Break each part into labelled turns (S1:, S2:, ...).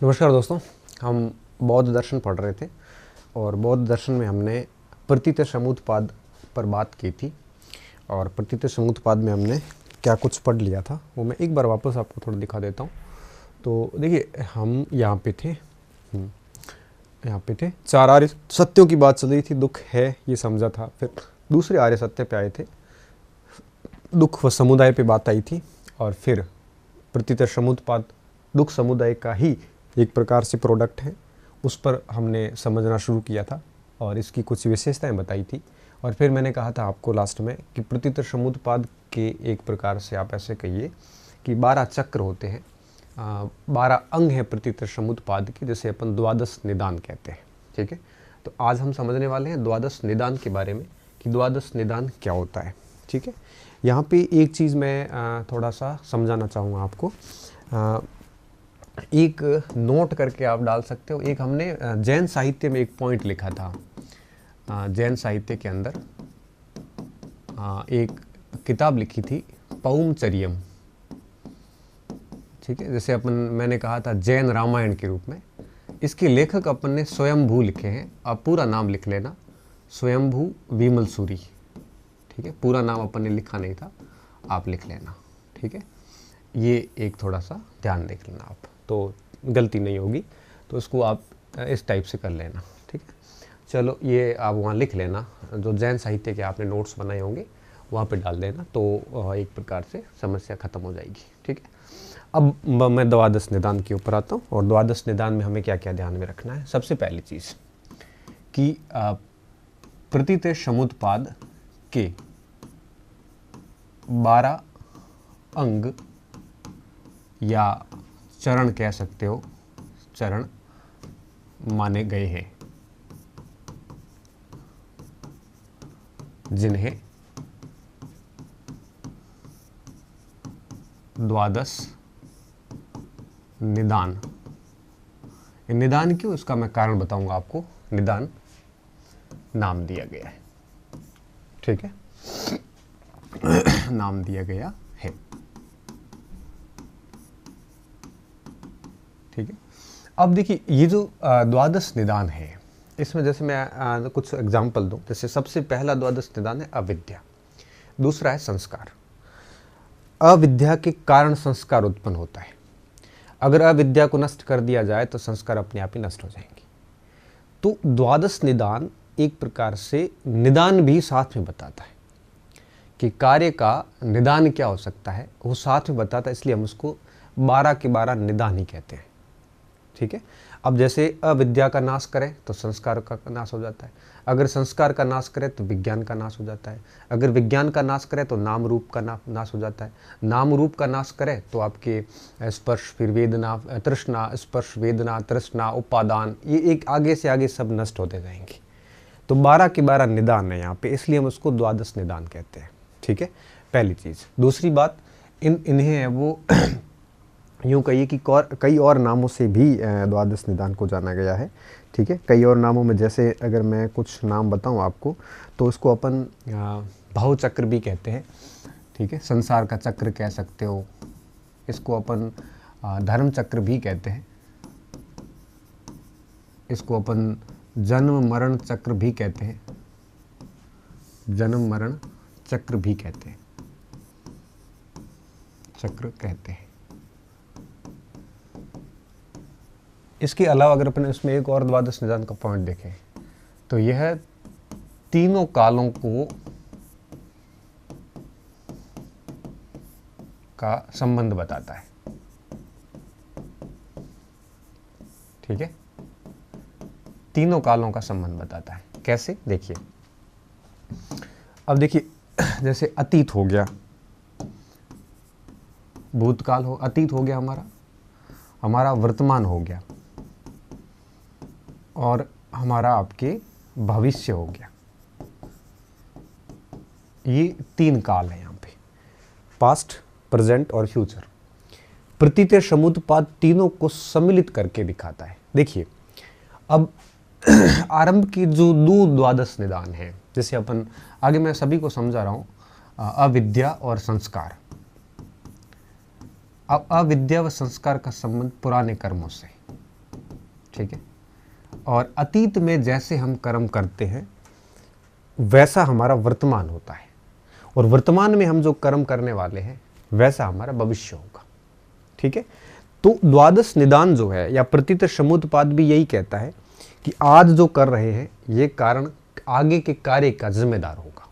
S1: नमस्कार दोस्तों। हम बौद्ध दर्शन पढ़ रहे थे और बौद्ध दर्शन में हमने प्रतीत समुत्पाद पर बात की थी। और प्रतीत समुत्पाद में हमने क्या कुछ पढ़ लिया था वो मैं एक बार वापस आपको थोड़ा दिखा देता हूँ। तो देखिए, हम यहाँ पे थे चार आर्य सत्यों की बात चल रही थी। दुख है ये समझा था, फिर दूसरे आर्य सत्य पे आए थे, दुख व समुदाय पे बात आई थी, और फिर प्रतीत समुत्पाद दुख समुदाय का ही एक प्रकार से प्रोडक्ट है, उस पर हमने समझना शुरू किया था और इसकी कुछ विशेषताएं बताई थी। और फिर मैंने कहा था आपको लास्ट में कि प्रतीत समुत्पाद के एक प्रकार से आप ऐसे कहिए कि 12 चक्र होते हैं, 12 अंग हैं प्रतीत समुत्पाद के, जैसे अपन द्वादश निदान कहते हैं। ठीक है, तो आज हम समझने वाले हैं द्वादश निदान के बारे में कि द्वादश निदान क्या होता है। ठीक है, यहाँ पे एक चीज़ मैं थोड़ा सा समझाना चाहूँगा आपको। एक नोट करके आप डाल सकते हो। एक हमने जैन साहित्य में एक पॉइंट लिखा था। जैन साहित्य के अंदर एक किताब लिखी थी पौमचर्यम। ठीक है, जैसे मैंने कहा था जैन रामायण के रूप में, इसके लेखक अपन ने स्वयंभू लिखे हैं। आप पूरा नाम लिख लेना, स्वयंभू विमल सूरी। ठीक है, पूरा नाम अपन ने लिखा नहीं था, आप लिख लेना। ठीक है, ये एक थोड़ा सा ध्यान देख लेना आप, तो गलती नहीं होगी। तो इसको आप इस टाइप से कर लेना। ठीक है, चलो ये आप वहाँ लिख लेना, जो जैन साहित्य के आपने नोट्स बनाए होंगे वहाँ पे डाल देना, तो एक प्रकार से समस्या खत्म हो जाएगी। ठीक है, अब मैं द्वादश निदान के ऊपर आता हूँ। और द्वादश निदान में हमें क्या क्या ध्यान में रखना है। सबसे पहली चीज़ कि प्रतीत समुत्पाद के 12 अंग या चरण कह सकते हो, चरण माने गए हैं, जिन्हें द्वादश निदान, निदान क्यों, इसका मैं कारण बताऊंगा आपको, निदान नाम दिया गया है। ठीक है, नाम दिया गया है। ठीक है, अब देखिए ये जो द्वादश निदान है, इसमें जैसे मैं कुछ एग्जाम्पल दूं। जैसे सबसे पहला द्वादश निदान है अविद्या, दूसरा है संस्कार। अविद्या के कारण संस्कार उत्पन्न होता है। अगर अविद्या को नष्ट कर दिया जाए तो संस्कार अपने आप ही नष्ट हो जाएंगे। तो द्वादश निदान एक प्रकार से निदान भी साथ में बताता है कि कार्य का निदान क्या हो सकता है, वो साथ में बताता है, इसलिए हम उसको 12 के 12 निदान ही कहते हैं। ठीक है, अब जैसे अविद्या का नाश करें तो संस्कार का नाश हो जाता है, अगर संस्कार का नाश करें तो विज्ञान का नाश हो जाता है, अगर विज्ञान का नाश करें तो नाम रूप का नाश हो जाता है, नाम रूप का नाश करें तो आपके स्पर्श, फिर वेदना, तृष्णा, स्पर्श, वेदना, तृष्णा, उपादान, ये एक आगे से आगे सब नष्ट होते जाएंगे। तो 12 के 12 निदान है यहाँ पे, इसलिए हम उसको द्वादश निदान कहते हैं। ठीक है, पहली चीज़। दूसरी बात, इन्हें है वो यूँ कहिए कि कई और नामों से भी द्वादश निदान को जाना गया है। ठीक है, कई और नामों में, जैसे अगर मैं कुछ नाम बताऊं आपको, तो उसको अपन भाव चक्र भी कहते हैं। ठीक है, संसार का चक्र कह सकते हो, इसको अपन धर्म चक्र भी कहते हैं, इसको अपन जन्म मरण चक्र भी कहते हैं, जन्म मरण चक्र भी कहते हैं, चक्र कहते हैं। इसके अलावा अगर अपन इसमें एक और द्वादश निदान का पॉइंट देखें तो यह तीनों कालों को का संबंध बताता है। ठीक है, तीनों कालों का संबंध बताता है। कैसे, देखिए, अब देखिए, जैसे अतीत हो गया, भूतकाल हो, अतीत हो गया हमारा वर्तमान हो गया, और हमारा आपके भविष्य हो गया। ये 3 काल है यहाँ पे, पास्ट, प्रेजेंट और फ्यूचर। प्रतीत समुत्पाद तीनों को सम्मिलित करके दिखाता है। देखिए, अब आरंभ की जो 2 द्वादश निदान है, जैसे अपन आगे मैं सभी को समझा रहा हूँ, अविद्या और संस्कार। अब अविद्या व संस्कार का संबंध पुराने कर्मों से, ठीक है। और अतीत में जैसे हम कर्म करते हैं वैसा हमारा वर्तमान होता है, और वर्तमान में हम जो कर्म करने वाले हैं वैसा हमारा भविष्य होगा। ठीक है। तो द्वादश निदान जो है या प्रतीत समुत्पाद भी यही कहता है कि आज जो कर रहे हैं ये कारण आगे के कार्य का जिम्मेदार होगा।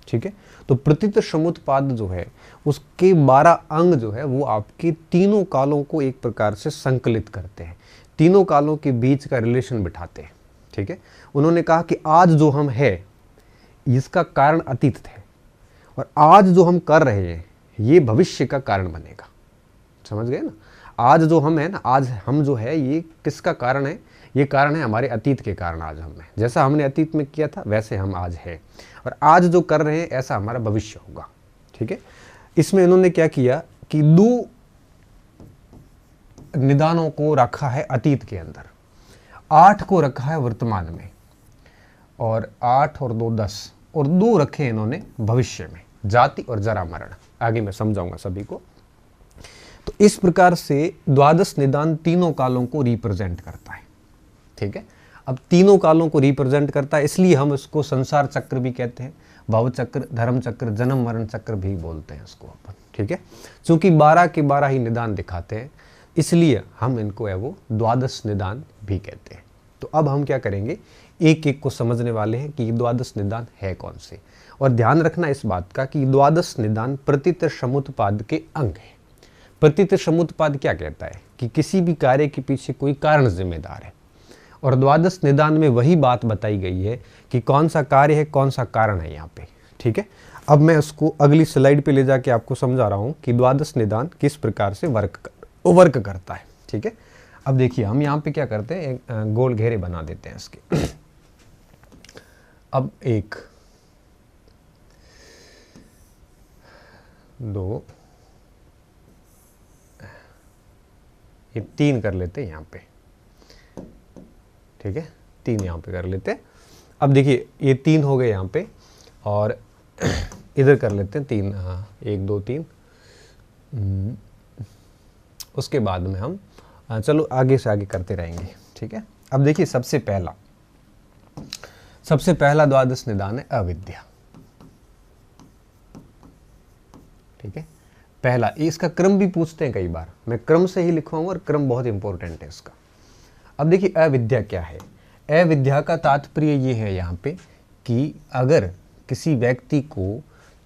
S1: ठीक है। तो प्रतीत समुत्पाद जो है उसके 12 अंग जो है वो आपके तीनों कालों को एक प्रकार से संकलित करते हैं, तीनों कालों के बीच का रिलेशन बिठाते हैं। ठीक है। उन्होंने कहा कि आज जो हम है इसका कारण अतीत थे, और आज जो हम कर रहे हैं ये भविष्य का कारण बनेगा। समझ गए ना? आज जो हम है ना, आज हम जो है ये किसका कारण है? ये कारण है हमारे अतीत के कारण आज हम हैं। जैसा हमने अतीत में किया था वैसे हम आज है, और आज जो कर रहे हैं ऐसा हमारा भविष्य होगा। ठीक है। इसमें इन्होंने क्या किया कि 2 निदानों को रखा है अतीत के अंदर, 8 को रखा है वर्तमान में, और 8 और 2 10, और 2 रखे इन्होंने भविष्य में, जाति और जरा मरण। आगे मैं समझाऊंगा सभी को। तो इस प्रकार से द्वादश निदान तीनों कालों को रिप्रेजेंट करता है। ठीक है। अब तीनों कालों को रिप्रेजेंट करता है, इसलिए हम इसको संसार चक्र भी कहते हैं, भव चक्र, धर्म चक्र, जन्म मरण चक्र भी बोलते हैं इसको अपन। ठीक है। चूंकि 12 के 12 ही निदान दिखाते हैं इसलिए हम इनको है वो द्वादश निदान भी कहते हैं। तो अब हम क्या करेंगे, एक एक को समझने वाले हैं कि द्वादश निदान है कौन से। और ध्यान रखना इस बात का कि द्वादश निदान प्रतीत समुत्पाद के अंग है। प्रतीत समुत्पाद क्या कहता है कि किसी भी कार्य के पीछे कोई कारण जिम्मेदार है, और द्वादश निदान में वही बात बताई गई है कि कौन सा कार्य है, कौन सा कारण है यहाँ पे। ठीक है। अब मैं उसको अगली स्लाइड पे ले जाके आपको समझा रहा हूँ कि द्वादश निदान किस प्रकार से वर्क करता है। ठीक है। अब देखिए हम यहाँ पे क्या करते हैं, एक गोल घेरे बना देते हैं इसके। अब 1 2 ये 3 कर लेते हैं यहाँ पे। ठीक है। 3 यहाँ पे कर लेते हैं। अब देखिए ये 3 हो गए यहाँ पे, और इधर कर लेते हैं 3, हाँ 1 2 3। उसके बाद में हम चलो आगे से आगे करते रहेंगे। ठीक है। अब देखिए सबसे पहला द्वादश निदान है अविद्या। ठीक है। पहला, इसका क्रम भी पूछते हैं कई बार, मैं क्रम से ही लिखवाऊंगा और क्रम बहुत इंपॉर्टेंट है इसका। अब देखिए अविद्या क्या है। अविद्या का तात्पर्य ये है यहाँ पे कि अगर किसी व्यक्ति को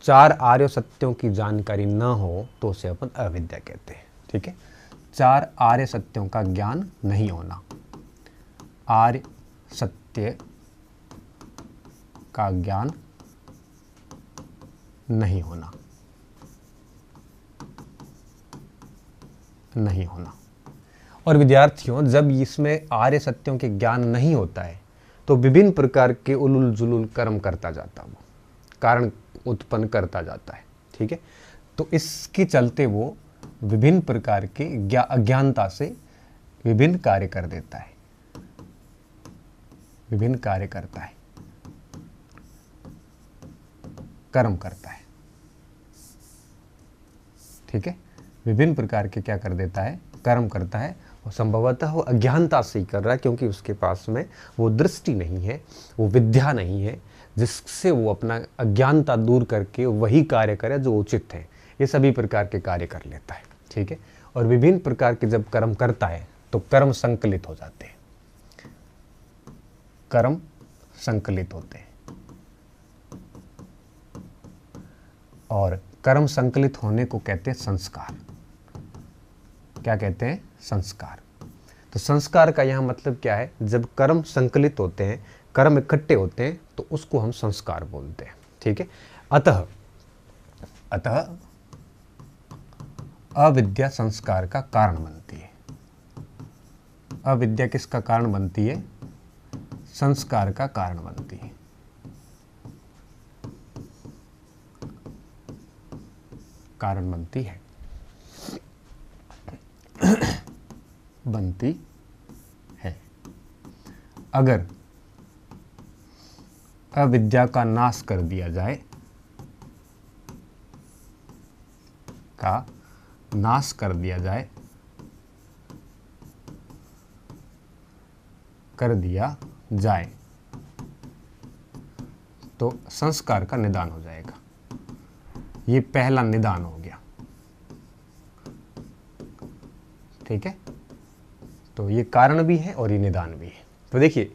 S1: 4 आर्य सत्यों की जानकारी ना हो तो उसे अपन अविद्या कहते हैं। ठीक है। 4 आर्य सत्यों का ज्ञान नहीं होना, आर्य सत्य का ज्ञान नहीं होना, नहीं होना। और विद्यार्थियों जब इसमें आर्य सत्यों के ज्ञान नहीं होता है तो विभिन्न प्रकार के उलुल जुलुल कर्म करता जाता, वो कारण उत्पन्न करता जाता है। ठीक है। तो इसके चलते वो विभिन्न प्रकार के अज्ञानता से विभिन्न कार्य कर देता है, विभिन्न कार्य करता है, कर्म करता है। ठीक है। विभिन्न प्रकार के क्या कर देता है, कर्म करता है, और संभवतः वो अज्ञानता से ही कर रहा है, क्योंकि उसके पास में वो दृष्टि नहीं है, वो विद्या नहीं है जिससे वो अपना अज्ञानता दूर करके वही कार्य करे जो उचित है। ये सभी प्रकार के कार्य कर लेता है। ठीक है। और विभिन्न प्रकार के जब कर्म करता है तो कर्म संकलित हो जाते हैं, कर्म संकलित होते हैं, और कर्म संकलित होने को कहते हैं संस्कार। क्या कहते हैं? संस्कार। तो संस्कार का यहाँ मतलब क्या है, जब कर्म संकलित होते हैं, कर्म इकट्ठे होते हैं तो उसको हम संस्कार बोलते हैं। ठीक है। अतः अविद्या संस्कार का कारण बनती है। अविद्या किसका कारण बनती है? संस्कार का कारण बनती है। कारण बनती है, बनती है। अगर अविद्या का नाश कर दिया जाए, का नाश कर दिया जाए कर दिया जाए तो संस्कार का निदान हो जाएगा। ये पहला निदान हो गया, ठीक है। तो ये कारण भी है और ये निदान भी है। तो देखिए,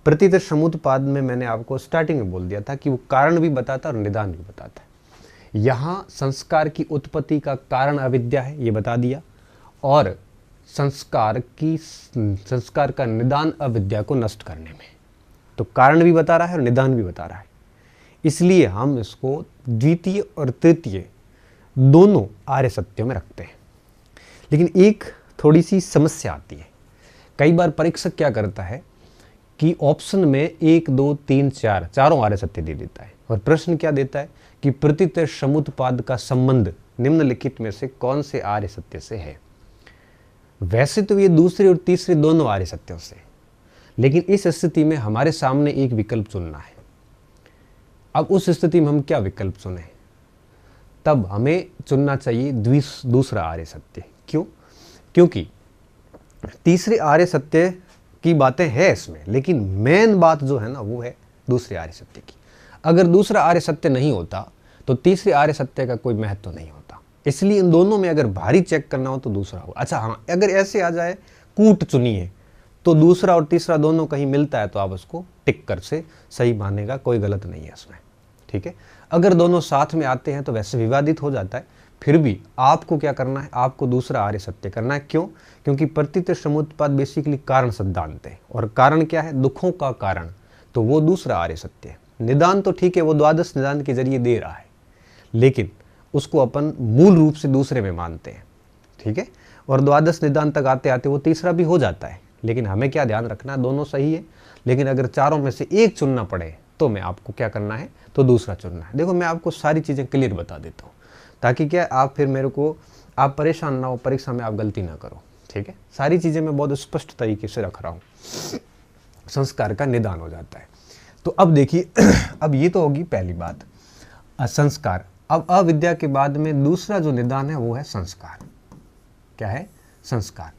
S1: प्रतितर समुत्पाद में मैंने आपको स्टार्टिंग में बोल दिया था कि वो कारण भी बताता है और निदान भी बताता है। यहाँ संस्कार की उत्पत्ति का कारण अविद्या है, ये बता दिया, और संस्कार का निदान अविद्या को नष्ट करने में। तो कारण भी बता रहा है और निदान भी बता रहा है, इसलिए हम इसको द्वितीय और तृतीय दोनों आर्य सत्यों में रखते हैं। लेकिन एक थोड़ी सी समस्या आती है। कई बार परीक्षक क्या करता है कि ऑप्शन में 1, 2, 3, 4 चारों आर्य सत्य दे देता है, और प्रश्न क्या देता है कि प्रतितर समुत्पाद का संबंध निम्नलिखित में से कौन से आर्य सत्य से है। वैसे तो ये दूसरे और तीसरे दोनों आर्य सत्यों से, लेकिन इस स्थिति में हमारे सामने एक विकल्प चुनना है। अब उस स्थिति में हम क्या विकल्प चुने? तब हमें चुनना चाहिए दूसरा आर्य सत्य। क्यों? क्योंकि तीसरे आर्य सत्य की बातें हैं इसमें, लेकिन मेन बात जो है ना वो है दूसरे आर्य सत्य की। अगर दूसरा आर्य सत्य नहीं होता तो तीसरे आर्य सत्य का कोई महत्व नहीं होता। इसलिए इन दोनों में अगर भारी चेक करना हो तो दूसरा हो। अच्छा हाँ, अगर ऐसे आ जाए कूट चुनिए तो दूसरा और तीसरा दोनों कहीं मिलता है तो आप उसको टिक कर से सही मानेगा, कोई गलत नहीं है इसमें, ठीक है। अगर दोनों साथ में आते हैं तो वैसे विवादित हो जाता है, फिर भी आपको क्या करना है, आपको दूसरा आर्य सत्य करना है। क्यों? क्योंकि प्रतितर समुत्पाद बेसिकली कारण सिद्धांत है, और कारण क्या है? दुखों का कारण, तो वो दूसरा आर्य सत्य है। निदान तो ठीक है, वो द्वादश निदान के जरिए दे रहा है, लेकिन उसको अपन मूल रूप से दूसरे में मानते हैं, ठीक है। और द्वादश निदान तक आते आते वो तीसरा भी हो जाता है, लेकिन हमें क्या ध्यान रखना है, दोनों सही है, लेकिन अगर चारों में से एक चुनना पड़े तो मैं आपको क्या करना है, तो दूसरा चुनना है। देखो, मैं आपको सारी चीज़ें क्लियर बता देता हूँ, ताकि क्या आप फिर मेरे को आप परेशान ना हो, परीक्षा में आप गलती ना करो, ठीक है। सारी चीज़ें मैं बहुत स्पष्ट तरीके से रख रहा हूँ। संस्कार का निदान हो जाता है। तो अब देखिए, अब ये तो होगी पहली बात, संस्कार। अब अविद्या के बाद में दूसरा जो निदान है वो है संस्कार। क्या है? संस्कार।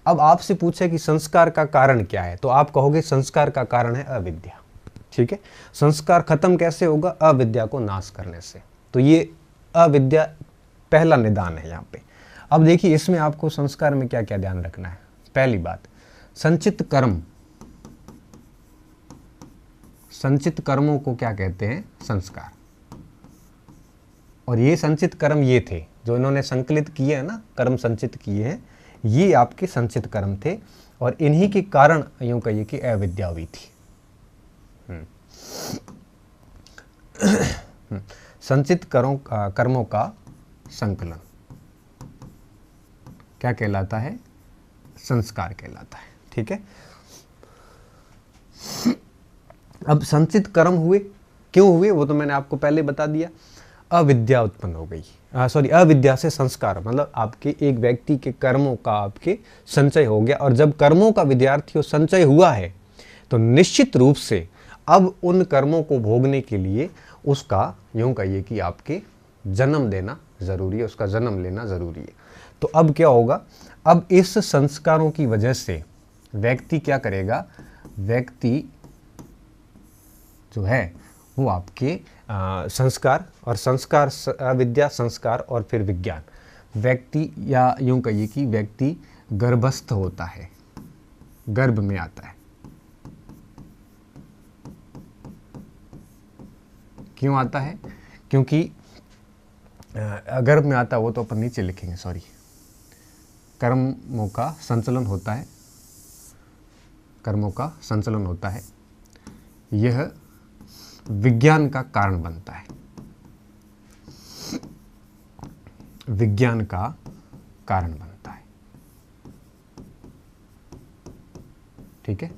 S1: अब आपसे पूछे कि संस्कार का कारण क्या है, तो आप कहोगे संस्कार का कारण है अविद्या, ठीक है। संस्कार खत्म कैसे होगा? अविद्या को नाश करने से। तो ये अविद्या पहला निदान है यहाँ पे। अब देखिए, इसमें आपको संस्कार में क्या क्या ध्यान रखना है। पहली बात, संचित कर्म, संचित कर्मों को क्या कहते हैं? संस्कार। और ये संचित कर्म ये थे जो इन्होंने संकलित किए हैं ना, कर्म संचित किए हैं, ये आपके संचित कर्म थे, और इन्हीं के कारण यूं कहिए कि अविद्या हुई थी। संचित कर्मों का संकलन क्या कहलाता है? संस्कार कहलाता है, ठीक है। अब संचित कर्म हुए, क्यों हुए वो तो मैंने आपको पहले बता दिया। अविद्या उत्पन्न हो गई, अविद्या से संस्कार, मतलब आपके एक व्यक्ति के कर्मों का आपके संचय हो गया, और जब कर्मों का विद्यार्थी संचय हुआ है तो निश्चित रूप से अब उन कर्मों को भोगने के लिए उसका यूं कहिए कि आपके जन्म देना जरूरी है, उसका जन्म लेना जरूरी है। तो अब क्या होगा? अब इस संस्कारों की वजह से व्यक्ति क्या करेगा? व्यक्ति जो है वो आपके संस्कार, और संस्कार अविद्या, संस्कार और फिर विज्ञान, व्यक्ति या यूं कहिए कि व्यक्ति गर्भस्थ होता है, गर्भ में आता है। क्यों आता है? क्योंकि गर्भ में आता है, वो तो अपन नीचे लिखेंगे, सॉरी। कर्मों का संचलन होता है, कर्मों का संचलन होता है, यह विज्ञान का कारण बनता है, विज्ञान का कारण बनता है, ठीक है।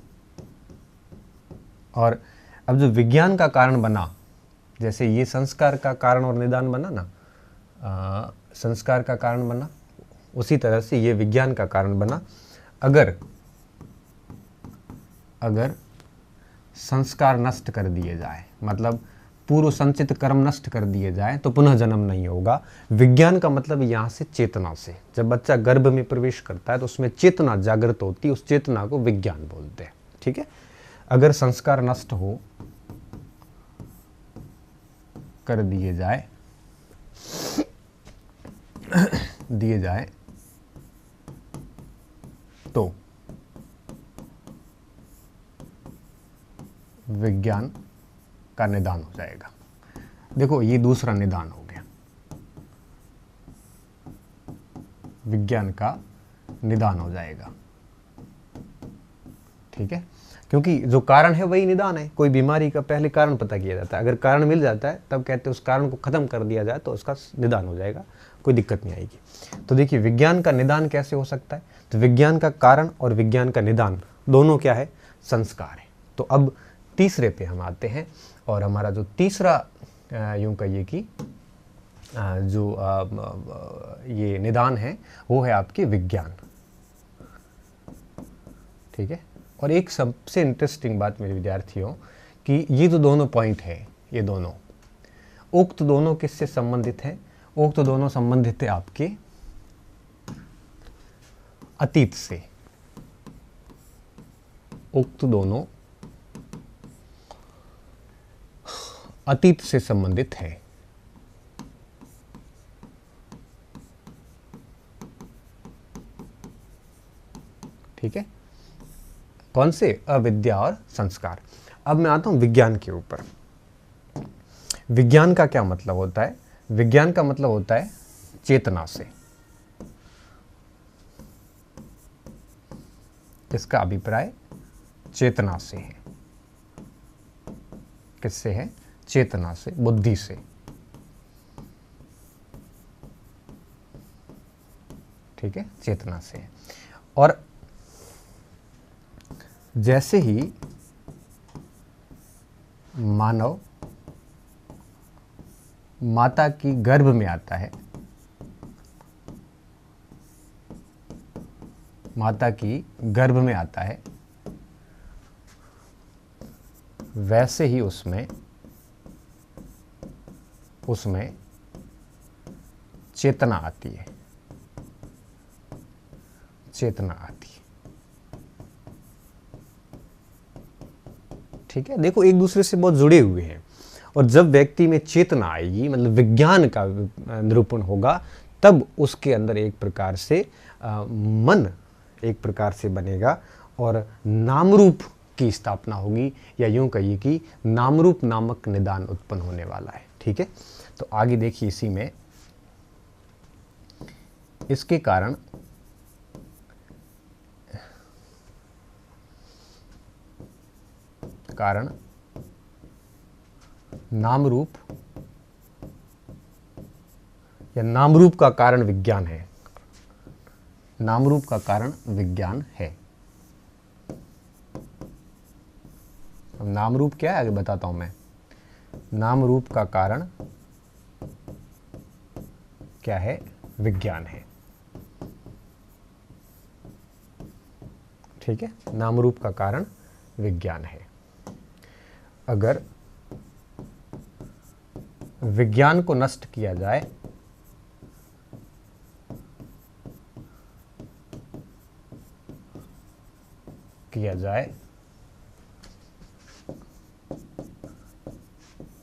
S1: और अब जो विज्ञान का कारण बना, जैसे ये संस्कार का कारण और निदान बना ना, संस्कार का कारण बना, उसी तरह से ये विज्ञान का कारण बना। अगर संस्कार नष्ट कर दिए जाए, मतलब पूर्व संचित कर्म नष्ट कर दिए जाए, तो पुनः जन्म नहीं होगा। विज्ञान का मतलब यहाँ से चेतना से, जब बच्चा गर्भ में प्रवेश करता है तो उसमें चेतना जागृत होती है, उस चेतना को विज्ञान बोलते हैं, ठीक है। अगर संस्कार नष्ट हो कर दिए जाए तो विज्ञान का निदान हो जाएगा। देखो ये दूसरा निदान हो गया, विज्ञान का निदान हो जाएगा, ठीक है। क्योंकि जो कारण है वही निदान है। कोई बीमारी का पहले कारण पता किया जाता है, अगर कारण मिल जाता है तब कहते हैं उस कारण को खत्म कर दिया जाए तो उसका निदान हो जाएगा, कोई दिक्कत नहीं आएगी। तो देखिए विज्ञान का निदान कैसे हो सकता है, तो विज्ञान का कारण और विज्ञान का निदान दोनों क्या है, संस्कार है। तो अब तीसरे पे हम आते हैं और हमारा जो तीसरा यूं कहिए कि जो ये निदान है वो है आपके विज्ञान, ठीक है। और एक सबसे इंटरेस्टिंग बात मेरे विद्यार्थियों कि ये जो दोनों पॉइंट है, ये दोनों उक्त दोनों किससे संबंधित हैं, उक्त दोनों संबंधित है आपके अतीत से। उक्त दोनों अतीत से संबंधित है, ठीक है। कौन से, अविद्या और संस्कार। अब मैं आता हूं विज्ञान के ऊपर। विज्ञान का क्या मतलब होता है, विज्ञान का मतलब होता है चेतना से। इसका अभिप्राय चेतना से है। किससे है, चेतना से, बुद्धि से, ठीक है, चेतना से है। और जैसे ही मानव माता की गर्भ में आता है, माता की गर्भ में आता है, वैसे ही उसमें चेतना आती है, चेतना आती है, ठीक है। देखो एक दूसरे से बहुत जुड़े हुए हैं। और जब व्यक्ति में चेतना आएगी, मतलब विज्ञान का निरूपण होगा, तब उसके अंदर एक प्रकार से मन एक प्रकार से बनेगा और नामरूप की स्थापना होगी, या यूं कहिए कि नामरूप नामक निदान उत्पन्न होने वाला है, ठीक है। तो आगे देखिए, इसी में इसके कारण नामरूप या नामरूप का कारण विज्ञान है, नामरूप का कारण विज्ञान है। अब नामरूप क्या है आगे बताता हूं मैं। नामरूप का कारण क्या है, विज्ञान है, ठीक है। नामरूप का कारण विज्ञान है। अगर विज्ञान को नष्ट किया जाए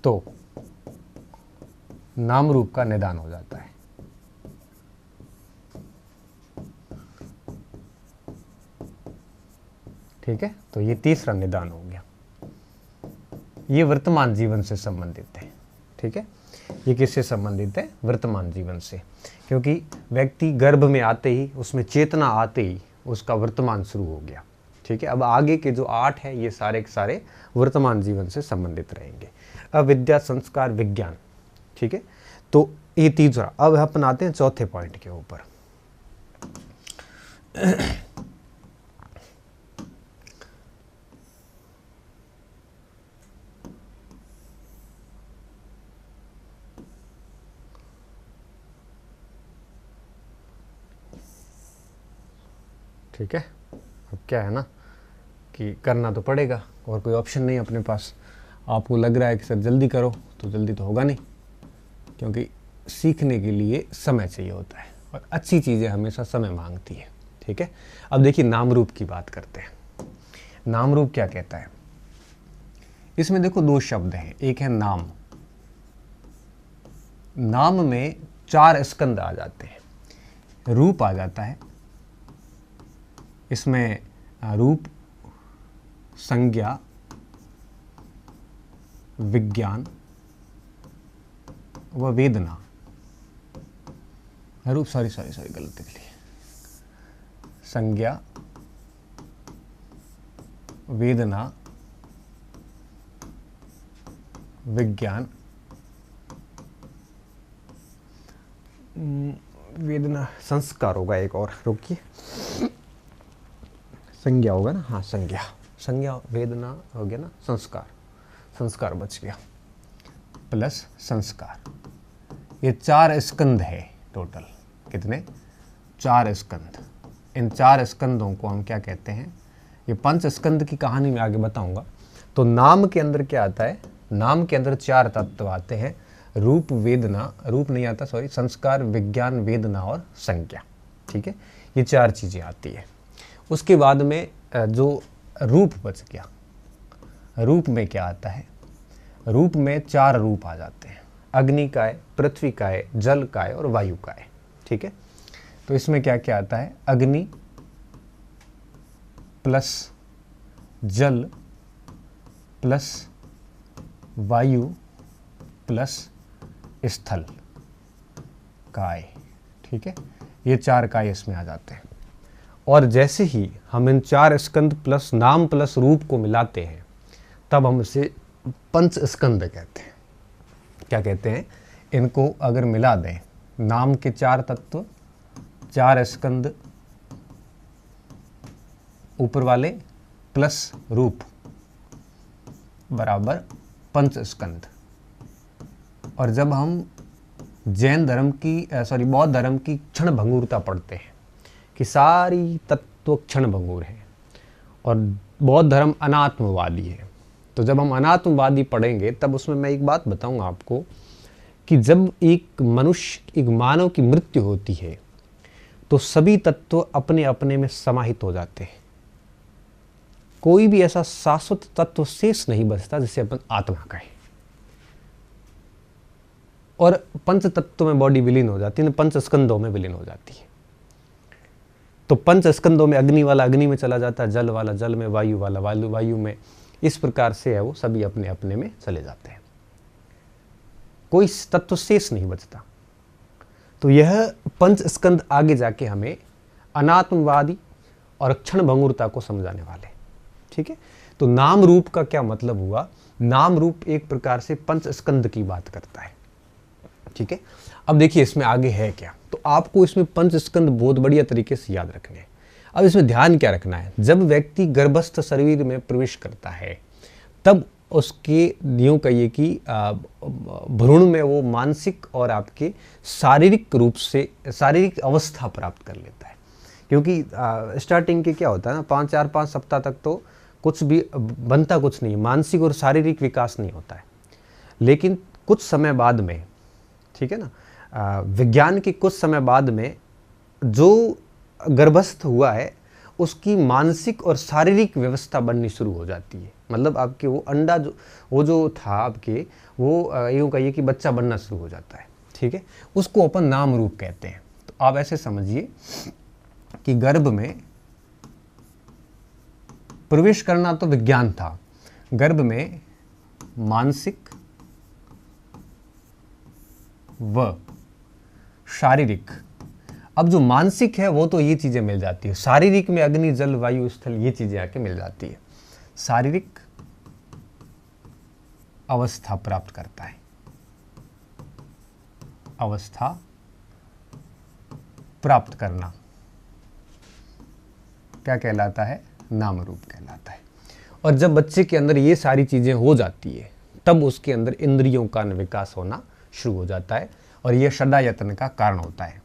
S1: तो नामरूप का निदान हो जाता है, ठीक है। तो ये तीसरा निदान हो गया। ये वर्तमान जीवन से संबंधित है, ठीक है। ये किससे संबंधित है, वर्तमान जीवन से। क्योंकि व्यक्ति गर्भ में आते ही, उसमें चेतना आते ही उसका वर्तमान शुरू हो गया, ठीक है। अब आगे के जो 8 है ये सारे के सारे वर्तमान जीवन से संबंधित रहेंगे। अविद्या, संस्कार, विज्ञान, ठीक है। तो ये तीसरा। अब अपन आते हैं चौथे पॉइंट के ऊपर। ठीक है। अब क्या है ना कि करना तो पड़ेगा और कोई ऑप्शन नहीं अपने पास। आपको लग रहा है कि सर जल्दी करो, तो जल्दी तो होगा नहीं, क्योंकि सीखने के लिए समय चाहिए होता है और अच्छी चीज़ें हमेशा समय मांगती है, ठीक है। अब देखिए नाम रूप की बात करते हैं। नाम रूप क्या कहता है? इसमें देखो दो शब्द हैं, एक है नाम। नाम में 4 स्कंद आ जाते हैं। रूप आ जाता है, इसमें रूप, संज्ञा, विज्ञान व वेदना। रूप सॉरी गलती के लिए, संज्ञा, वेदना, विज्ञान, वेदना संस्कार होगा एक और, रुकिए, संज्ञा होगा ना, हाँ संज्ञा वेदना हो गया ना, संस्कार बच गया, प्लस संस्कार। ये 4 स्कंद है टोटल। कितने? 4 स्कंद। इन 4 स्कंदों को हम क्या कहते हैं? ये 5 स्कंद की कहानी में आगे बताऊंगा। तो नाम के अंदर क्या आता है? नाम के अंदर 4 तत्व आते हैं, रूप, वेदना, रूप नहीं आता सॉरी, संस्कार, विज्ञान, वेदना और संज्ञा। ठीक है, ये 4 चीजें आती है। उसके बाद में जो रूप बच गया, रूप में क्या आता है? रूप में 4 रूप आ जाते हैं, अग्नि का है, पृथ्वी का है, जल का है और वायु का है। ठीक है, तो इसमें क्या क्या आता है? अग्नि प्लस जल प्लस वायु प्लस स्थल, काय। ठीक है, ये 4 काय इसमें आ जाते हैं। और जैसे ही हम इन 4 स्कंद प्लस नाम प्लस रूप को मिलाते हैं, तब हम इसे पंच स्कंद कहते हैं। क्या कहते हैं? इनको अगर मिला दें, नाम के 4 तत्व, 4 स्कंद ऊपर वाले प्लस रूप बराबर पंच स्कंद। और जब हम जैन धर्म की बौद्ध धर्म की क्षण भंगुरता पढ़ते हैं कि सारी तत्व क्षण भंगुर है और बौद्ध धर्म अनात्मवादी है, तो जब हम अनात्मवादी पढ़ेंगे तब उसमें मैं एक बात बताऊंगा आपको कि जब एक मनुष्य, एक मानव की मृत्यु होती है तो सभी तत्व अपने अपने में समाहित हो जाते हैं। कोई भी ऐसा शाश्वत तत्व शेष नहीं बचता जिसे अपन आत्मा कहें। और पंच तत्वों में बॉडी विलीन हो जाती है, पंच स्कंदों में विलीन हो जाती है। तो पंच स्कंदों में अग्नि वाला अग्नि में चला जाता है, जल वाला जल में, वायु वाला वायु में, इस प्रकार से है वो सभी अपने अपने में चले जाते हैं, कोई तत्व शेष नहीं बचता। तो यह पंच स्कंद आगे जाके हमें अनात्मवादी और क्षण भंगुरता को समझाने वाले। ठीक है, तो नाम रूप का क्या मतलब हुआ? नाम रूप एक प्रकार से पंच स्कंद की बात करता है। ठीक है, अब देखिए इसमें आगे है क्या, तो आपको इसमें पंच स्कंद बहुत बढ़िया तरीके से याद रखने हैं। अब इसमें ध्यान क्या रखना है? जब व्यक्ति गर्भस्थ शरीर में प्रवेश करता है तब उसके यूं कहिए कि भ्रूण में वो मानसिक और आपके शारीरिक रूप से शारीरिक अवस्था प्राप्त कर लेता है। क्योंकि स्टार्टिंग के क्या होता है ना, 5 सप्ताह तक तो कुछ भी बनता कुछ नहीं, मानसिक और शारीरिक विकास नहीं होता है। लेकिन कुछ समय बाद में, ठीक है ना, विज्ञान के कुछ समय बाद में जो गर्भस्थ हुआ है उसकी मानसिक और शारीरिक व्यवस्था बननी शुरू हो जाती है। मतलब आपके वो अंडा जो था आपके, वो यूँ कहिए कि बच्चा बनना शुरू हो जाता है। ठीक है, उसको अपन नाम रूप कहते हैं। तो आप ऐसे समझिए कि गर्भ में प्रवेश करना तो विज्ञान था, गर्भ में मानसिक व शारीरिक, अब जो मानसिक है वो तो ये चीजें मिल जाती है, शारीरिक में अग्नि जल वायु स्थल ये चीजें आके मिल जाती है। शारीरिक अवस्था प्राप्त करता है, अवस्था प्राप्त करना क्या कहलाता है? नाम रूप कहलाता है। और जब बच्चे के अंदर ये सारी चीजें हो जाती है तब उसके अंदर इंद्रियों का विकास होना शुरू हो जाता है और यह षडायतन का कारण होता है।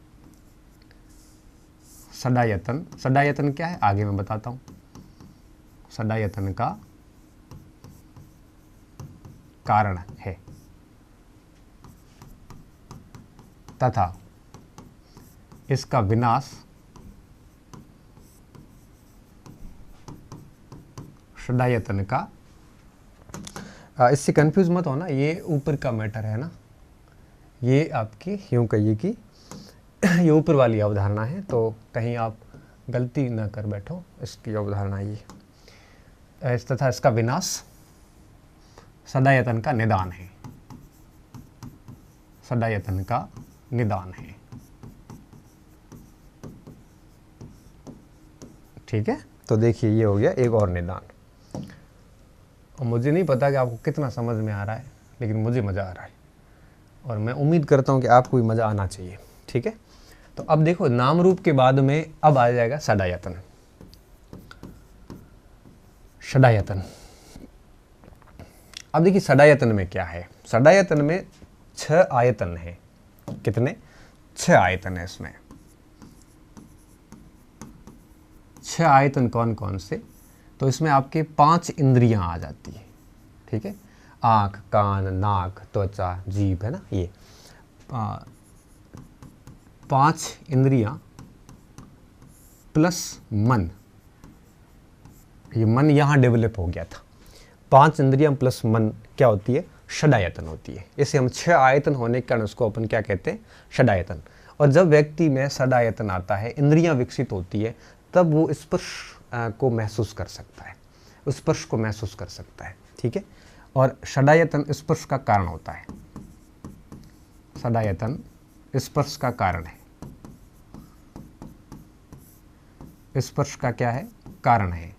S1: षडायतन क्या है आगे मैं बताता हूं। षडायतन का कारण है तथा इसका विनाश षडायतन का, इससे कंफ्यूज मत होना, ये ऊपर का मैटर है ना, ये आपकी यूँ कहिए कि ये ऊपर वाली अवधारणा है, तो कहीं आप गलती न कर बैठो, इसकी अवधारणा ये तथा इसका विनाश षडायतन का निदान है, षडायतन का निदान है। ठीक है, तो देखिए ये हो गया एक और निदान। और मुझे नहीं पता कि आपको कितना समझ में आ रहा है, लेकिन मुझे मज़ा आ रहा है और मैं उम्मीद करता हूँ कि आपको भी मज़ा आना चाहिए। ठीक है, तो अब देखो नाम रूप के बाद में अब आ जाएगा षडायतन। षडायतन, अब देखिए षडायतन में क्या है। षडायतन में 6 आयतन है। कितने? 6 आयतन है इसमें। 6 आयतन कौन कौन से? तो इसमें आपके 5 इंद्रियां आ जाती है। ठीक है, आँख, कान, नाक, त्वचा, जीभ, है ना, ये 5 इंद्रियां प्लस मन। ये मन यहाँ डेवलप हो गया था। 5 इंद्रियां प्लस मन क्या होती है? षडायतन होती है। इसे हम 6 आयतन होने के कारण उसको अपन क्या कहते हैं? षडायतन। और जब व्यक्ति में षडायतन आता है, इंद्रियां विकसित होती है, तब वो स्पर्श को महसूस कर सकता है, स्पर्श को महसूस कर सकता है। ठीक है, और षडायतन स्पर्श का कारण होता है। षडायतन स्पर्श का कारण है। स्पर्श का क्या है? कारण है।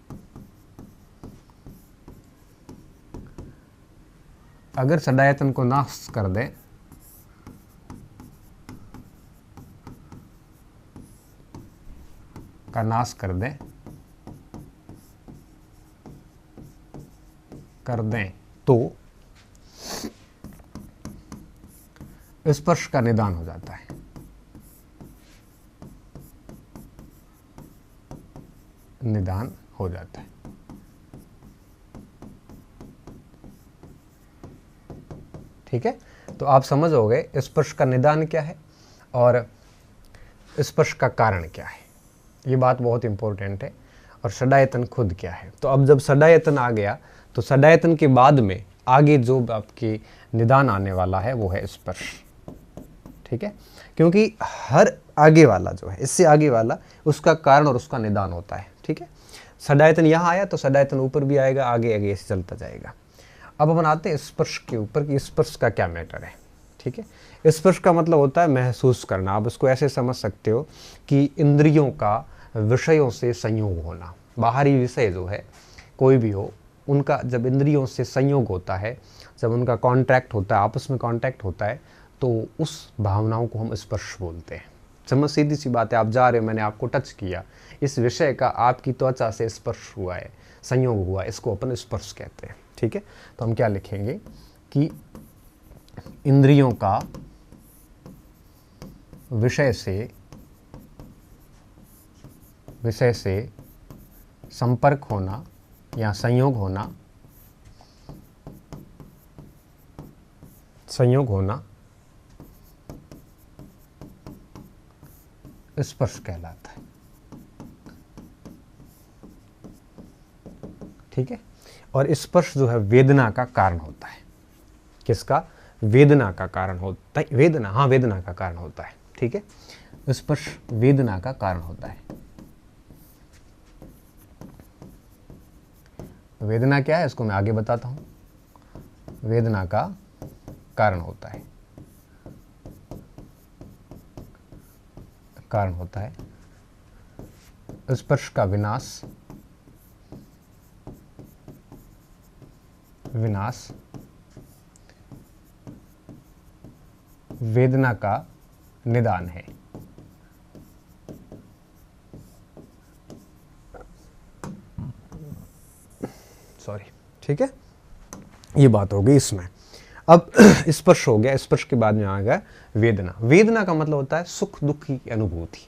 S1: अगर षडायतन को नाश कर दे, का नाश कर दें तो स्पर्श का निदान हो जाता है। निदान हो जाता है। ठीक है, तो आप समझ हो गए स्पर्श का निदान क्या है और स्पर्श का कारण क्या है। ये बात बहुत इंपॉर्टेंट है। और षडायतन खुद क्या है। तो अब जब षडायतन आ गया, तो षडायतन के बाद में आगे जो आपके निदान आने वाला है वो है स्पर्श। ठीक है, क्योंकि हर आगे वाला जो है, इससे आगे वाला, उसका कारण और उसका निदान होता है। ठीक है, षडायतन यहाँ आया तो षडायतन ऊपर भी आएगा, आगे आगे ऐसे चलता जाएगा। अब अपन आते हैं स्पर्श के ऊपर कि स्पर्श का क्या मैटर है। ठीक है, स्पर्श का मतलब होता है महसूस करना। आप इसको ऐसे समझ सकते हो कि इंद्रियों का विषयों से संयोग होना। बाहरी विषय जो है कोई भी हो, उनका जब इंद्रियों से संयोग होता है, जब उनका कांटेक्ट होता है, आपस में कांटेक्ट होता है, तो उस भावनाओं को हम स्पर्श बोलते हैं। समझ, सीधी सी बात है, आप जा रहे हो, मैंने आपको टच किया, इस विषय का आपकी त्वचा से स्पर्श हुआ है, संयोग हुआ, इसको अपन स्पर्श कहते हैं। ठीक है, तो हम क्या लिखेंगे कि इंद्रियों का विषय से संपर्क होना या संयोग होना स्पर्श कहलाता है। ठीक है, और स्पर्श जो है वेदना का कारण होता है। किसका? वेदना का कारण होता है। वेदना, हाँ, वेदना का कारण होता है। ठीक है, स्पर्श वेदना का कारण होता है। वेदना क्या है इसको मैं आगे बताता हूं। वेदना का कारण होता है, स्पर्श का विनाश वेदना का निदान है। सॉरी। ठीक है, ये बात हो गई इसमें। अब स्पर्श हो गया, स्पर्श के बाद में आ गया वेदना। वेदना का मतलब होता है सुख दुख की अनुभूति।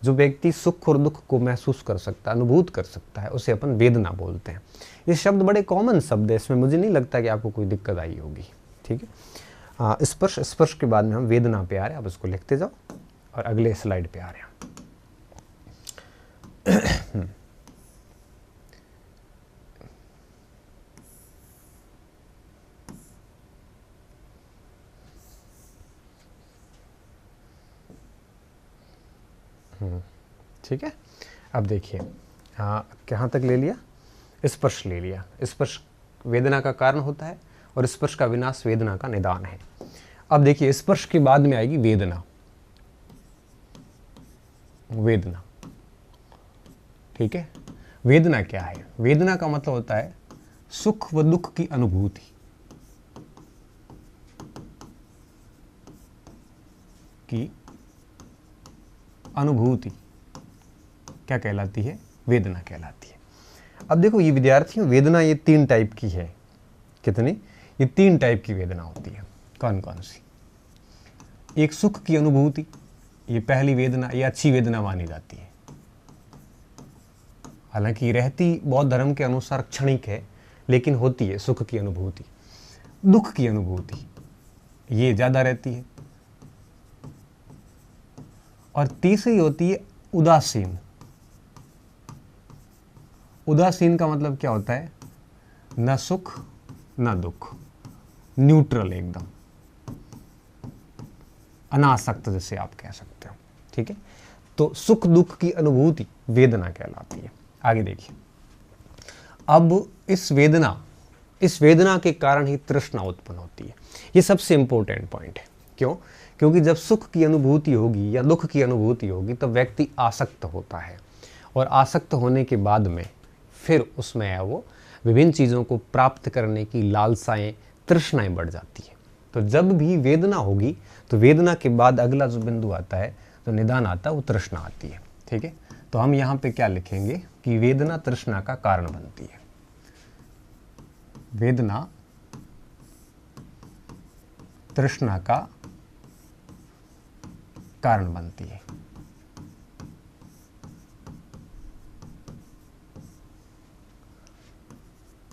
S1: जो व्यक्ति सुख और दुख को महसूस कर सकता है, अनुभूत कर सकता है, उसे अपन वेदना बोलते हैं। ये शब्द बड़े कॉमन शब्द है, इसमें मुझे नहीं लगता कि आपको कोई दिक्कत आई होगी। ठीक है, स्पर्श के बाद में हम वेदना पे आ रहे हैं। आप इसको लिखते जाओ और अगले स्लाइड पे आ रहे हैं। ठीक है। अब देखिए, हाँ, कहाँ तक ले लिया? स्पर्श ले लिया। स्पर्श वेदना का कारण होता है और स्पर्श का विनाश वेदना का निदान है। अब देखिए, स्पर्श के बाद में आएगी वेदना। वेदना, ठीक है। वेदना क्या है? वेदना का मतलब होता है सुख व दुख की अनुभूति। की अनुभूति क्या कहलाती है? वेदना कहलाती है। अब देखो ये विद्यार्थियों, वेदना ये 3 टाइप की है। कितनी? ये 3 टाइप की वेदना होती है। कौन कौन सी? एक सुख की अनुभूति, ये पहली वेदना, ये अच्छी वेदना मानी जाती है। हालांकि रहती बौद्ध धर्म के अनुसार क्षणिक है, लेकिन होती है सुख की अनुभूति। दुख की अनुभूति ये ज्यादा रहती है। और तीसरी होती है उदासीन। उदासीन का मतलब क्या होता है? न सुख न दुख, न्यूट्रल, एकदम अनासक्त, जैसे आप कह सकते हो। ठीक है, तो सुख दुख की अनुभूति वेदना कहलाती है। आगे देखिए, अब इस वेदना के कारण ही तृष्णा उत्पन्न होती है। ये सबसे इंपॉर्टेंट पॉइंट है। क्यों? क्योंकि जब सुख की अनुभूति होगी या दुख की अनुभूति होगी तो व्यक्ति आसक्त होता है, और आसक्त होने के बाद में फिर उसमें वो विभिन्न चीज़ों को प्राप्त करने की लालसाएं, तृष्णाएं बढ़ जाती है। तो जब भी वेदना होगी तो वेदना के बाद अगला जो बिंदु आता है, जो निदान आता है, वो तृष्णा आती है। ठीक है, तो हम यहाँ पे क्या लिखेंगे कि वेदना तृष्णा का कारण बनती है। वेदना तृष्णा का कारण बनती है।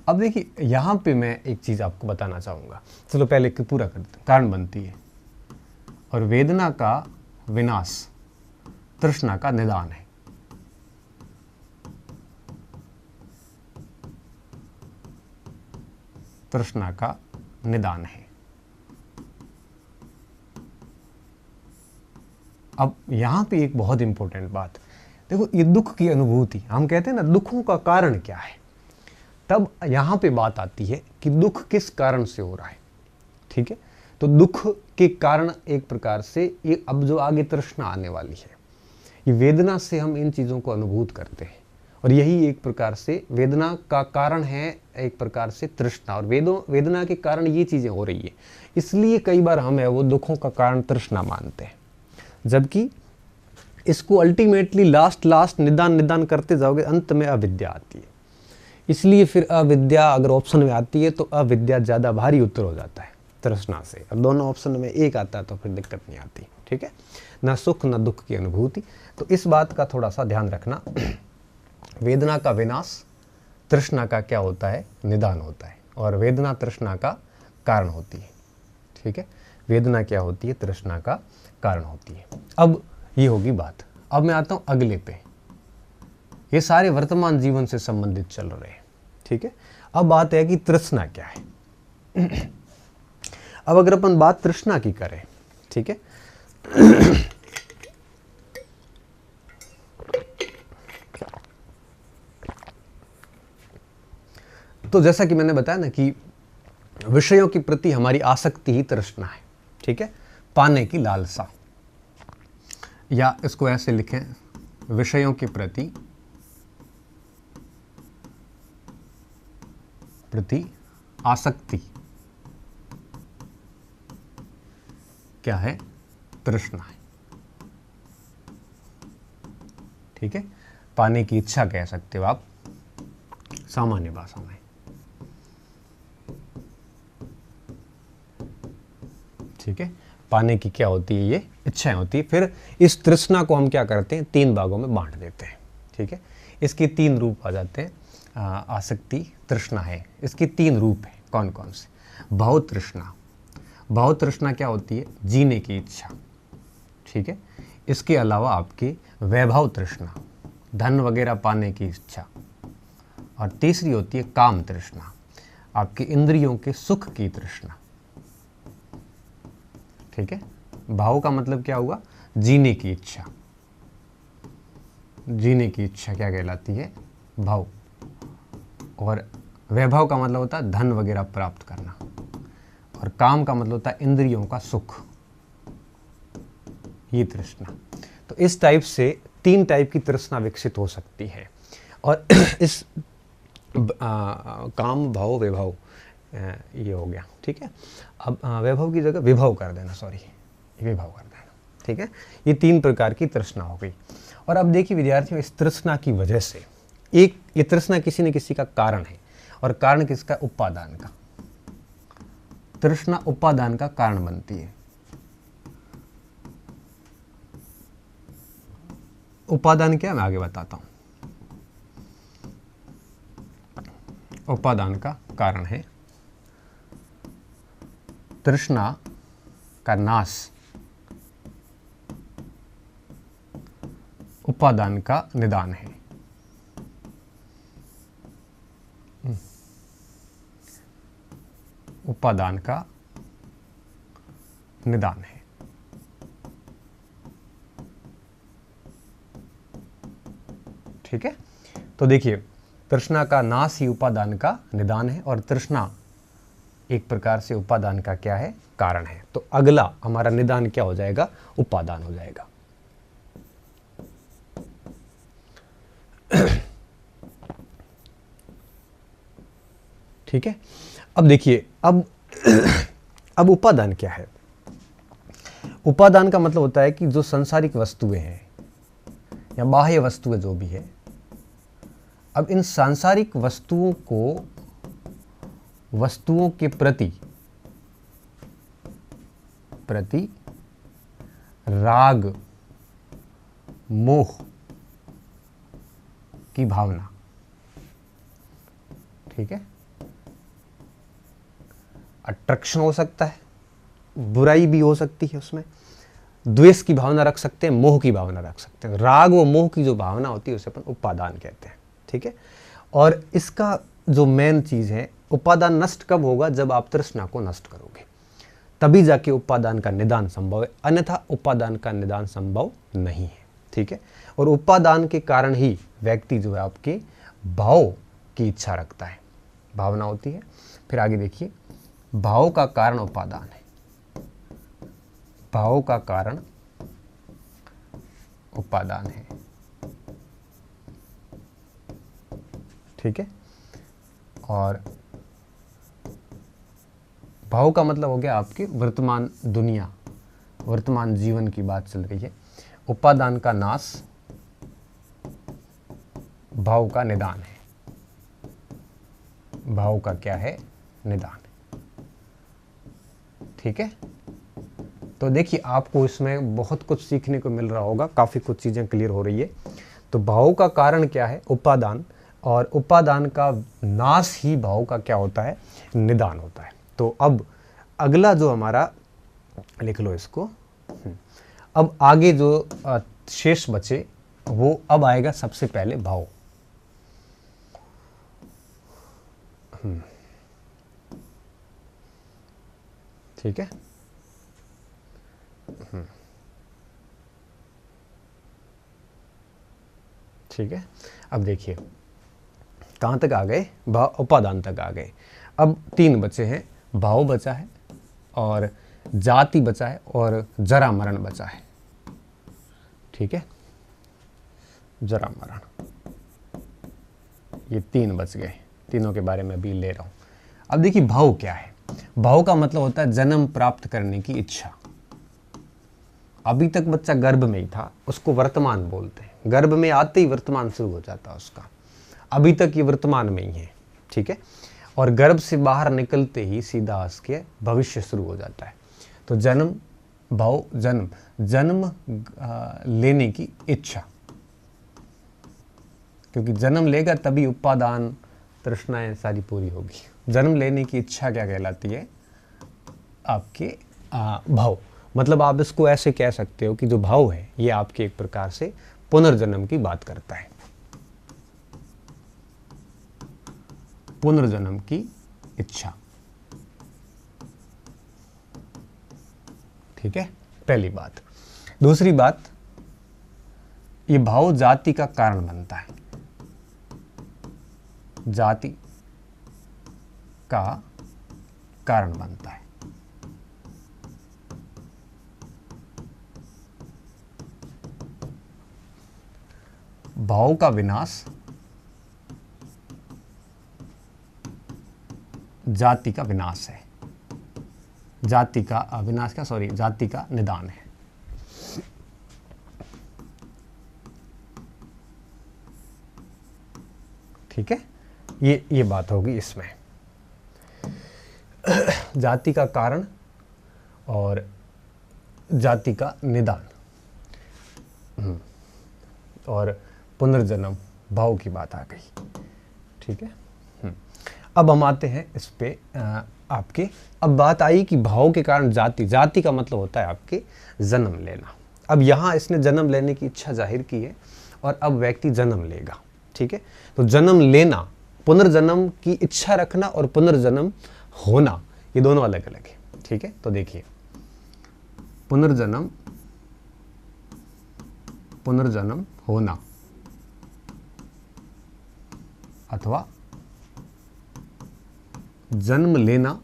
S1: अब देखिए, यहां पे मैं एक चीज आपको बताना चाहूंगा। चलो पहले पूरा करते हैं। कारण बनती है और वेदना का विनाश तृष्णा का निदान है। तृष्णा का निदान है। अब यहां पे एक बहुत इंपॉर्टेंट बात, देखो, ये दुख की अनुभूति, हम कहते हैं ना दुखों का कारण क्या है, तब यहां पे बात आती है कि दुख किस कारण से हो रहा है। ठीक है, तो दुख के कारण एक प्रकार से ये अब जो आगे तृष्णा आने वाली है, ये वेदना से हम इन चीजों को अनुभूत करते हैं, और यही एक प्रकार से वेदना का कारण है, एक प्रकार से तृष्णा, और वेदना के कारण ये चीजें हो रही है। इसलिए कई बार हम है वो दुखों का कारण तृष्णा मानते हैं, जबकि इसको अल्टीमेटली लास्ट निदान करते जाओगे, अंत में अविद्या आती है। इसलिए फिर अविद्या अगर ऑप्शन में आती है तो अविद्या ज़्यादा भारी उत्तर हो जाता है तृष्णा से, और दोनों ऑप्शन में एक आता है तो फिर दिक्कत नहीं आती। ठीक है, ना सुख ना दुख की अनुभूति। तो इस बात का थोड़ा सा ध्यान रखना। वेदना का विनाश तृष्णा का क्या होता है? निदान होता है, और वेदना तृष्णा का कारण होती है। ठीक है, वेदना क्या होती है? तृष्णा का कारण होती है। अब ये होगी बात। अब मैं आता हूं अगले पे। ये सारे वर्तमान जीवन से संबंधित चल रहे हैं। ठीक है, अब बात है कि तृष्णा क्या है। अब अगर अपन बात तृष्णा की करें, ठीक है, तो जैसा कि मैंने बताया ना कि विषयों के प्रति हमारी आसक्ति ही तृष्णा है। ठीक है, पाने की लालसा, या इसको ऐसे लिखें, विषयों के प्रति आसक्ति क्या है? तृष्णा है। ठीक है, पाने की इच्छा कह सकते हो आप सामान्य भाषा में। ठीक है, पाने की क्या होती है? ये इच्छाएं होती है। फिर इस तृष्णा को हम क्या करते हैं? 3 भागों में बांट देते हैं। ठीक है, इसके 3 रूप आ जाते हैं। आसक्ति तृष्णा है, इसके 3 रूप है। कौन कौन से? भाव तृष्णा। भाव तृष्णा क्या होती है? जीने की इच्छा। ठीक है, इसके अलावा आपकी वैभव तृष्णा, धन वगैरह पाने की इच्छा। और तीसरी होती है काम तृष्णा, आपकी इंद्रियों के सुख की तृष्णा। ठीक है, भाव का मतलब क्या हुआ? जीने की इच्छा। जीने की इच्छा क्या कहलाती है? भाव। और वैभव का मतलब होता है धन वगैरह प्राप्त करना, और काम का मतलब होता है इंद्रियों का सुख, ये तृष्णा। तो इस टाइप से 3 टाइप की तृष्णा विकसित हो सकती है। और इस काम, भाव, वैभव, ये हो गया, ठीक है। अब वैभव की जगह विभव कर देना, सॉरी, विभव कर देना, ठीक है। ये 3 प्रकार की तृष्णा हो गई। और अब देखिए विद्यार्थियों, इस तृष्णा की वजह से ये तृष्णा किसी न किसी का कारण है, और कारण किसका? उपादान का। तृष्णा उपादान का कारण बनती है। उपादान क्या, मैं आगे बताता हूं। उपादान का कारण है तृष्णा का नाश, उपादान का निदान है। उपादान का निदान है, ठीक है। तो देखिए, तृष्णा का नाश ही उपादान का निदान है, और तृष्णा एक प्रकार से उपादान का क्या है? कारण है। तो अगला हमारा निदान क्या हो जाएगा? उपादान हो जाएगा। ठीक है। अब देखिए, अब उपादान क्या है? उपादान का मतलब होता है कि जो सांसारिक वस्तुएं हैं या बाह्य वस्तुएं जो भी है, अब इन सांसारिक वस्तुओं के प्रति राग, मोह की भावना, ठीक है। अट्रैक्शन हो सकता है, बुराई भी हो सकती है, उसमें द्वेष की भावना रख सकते हैं, मोह की भावना रख सकते हैं। राग व मोह की जो भावना होती है उसे अपन उपादान कहते हैं, ठीक है। और इसका जो मेन चीज है, उपादान नष्ट कब होगा? जब आप तृष्णा को नष्ट करोगे, तभी जाके उपादान का निदान संभव है, अन्यथा उपादान का निदान संभव नहीं है, ठीक है। और उपादान के कारण ही व्यक्ति जो है आपके भाव की इच्छा रखता है, भावना होती है। फिर आगे देखिए, भाव का कारण उपादान है, भाव का कारण उपादान है, ठीक है। और भाव का मतलब हो गया आपकी वर्तमान दुनिया, वर्तमान जीवन की बात चल रही है। उपादान का नाश भाव का निदान है, भाव का क्या है? निदान, ठीक है। तो देखिए, आपको इसमें बहुत कुछ सीखने को मिल रहा होगा, काफ़ी कुछ चीज़ें क्लियर हो रही है। तो भाव का कारण क्या है? उपादान, और उपादान का नाश ही भाव का क्या होता है? निदान होता है। तो अब अगला जो हमारा, लिख लो इसको, अब आगे जो शेष बचे वो अब आएगा सबसे पहले भाव। ठीक है। ठीक है। अब देखिए कहाँ तक आ गए? भाव, उपादान तक आ गए। अब 3 बचे हैं, भाव बचा है, और जाति बचा है, और जरा मरण बचा है, ठीक है। जरा मरण, ये 3 बच गए, तीनों के बारे में अभी ले रहा हूं। अब देखिए, भाव क्या है? भाव का मतलब होता है जन्म प्राप्त करने की इच्छा। अभी तक बच्चा गर्भ में ही था, उसको वर्तमान बोलते हैं। गर्भ में आते ही वर्तमान शुरू हो जाता है उसका, अभी तक ये वर्तमान में ही है, ठीक है। और गर्भ से बाहर निकलते ही सीधा उसके भविष्य शुरू हो जाता है। तो जन्म, भाव, जन्म लेने की इच्छा, क्योंकि जन्म लेगा तभी उपादान, तृष्णाएं सारी पूरी होगी। जन्म लेने की इच्छा क्या कहलाती है? आपके भाव। मतलब आप इसको ऐसे कह सकते हो कि जो भाव है ये आपके एक प्रकार से पुनर्जन्म की बात करता है, पुनर्जन्म की इच्छा, ठीक है। पहली बात। दूसरी बात, ये भाव जाति का कारण बनता है, जाति का कारण बनता है। भाव का विनाश जाति का विनाश है, जाति का विनाश का सॉरी जाति का निदान है। ठीक है, ये बात होगी इसमें, जाति का कारण और जाति का निदान और पुनर्जन्म भाव की बात आ गई। ठीक है, अब हम आते हैं इस पे आपके, अब बात आई कि भाव के कारण जाति, जाति का मतलब होता है आपके जन्म लेना। अब यहाँ इसने जन्म लेने की इच्छा जाहिर की है और अब व्यक्ति जन्म लेगा। ठीक है, तो जन्म लेना, पुनर्जन्म की इच्छा रखना और पुनर्जन्म होना, ये दोनों अलग अलग है। ठीक है, तो देखिए पुनर्जन्म, पुनर्जन्म होना अथवा जन्म लेना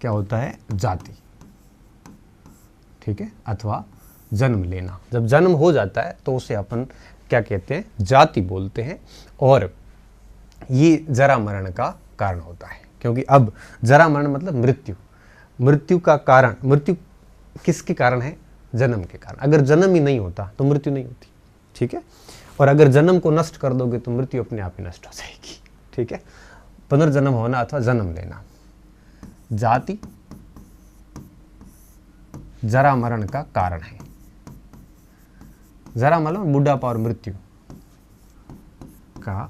S1: क्या होता है, जाति। ठीक है, अथवा जन्म लेना, जब जन्म हो जाता है तो उसे अपन क्या कहते हैं, जाति बोलते हैं। और ये जरा मरण का कारण होता है, क्योंकि अब जरा मरण मतलब मृत्यु, मृत्यु का कारण, मृत्यु किसके कारण है, जन्म के कारण। अगर जन्म ही नहीं होता तो मृत्यु नहीं होती। ठीक है, और अगर जन्म को नष्ट कर दोगे तो मृत्यु अपने आप ही नष्ट हो जाएगी। ठीक है, पुनर्जन्म होना अथवा जन्म लेना, जाति जरा मरण का कारण है। जरा मतलब बुढ़ापा और मृत्यु का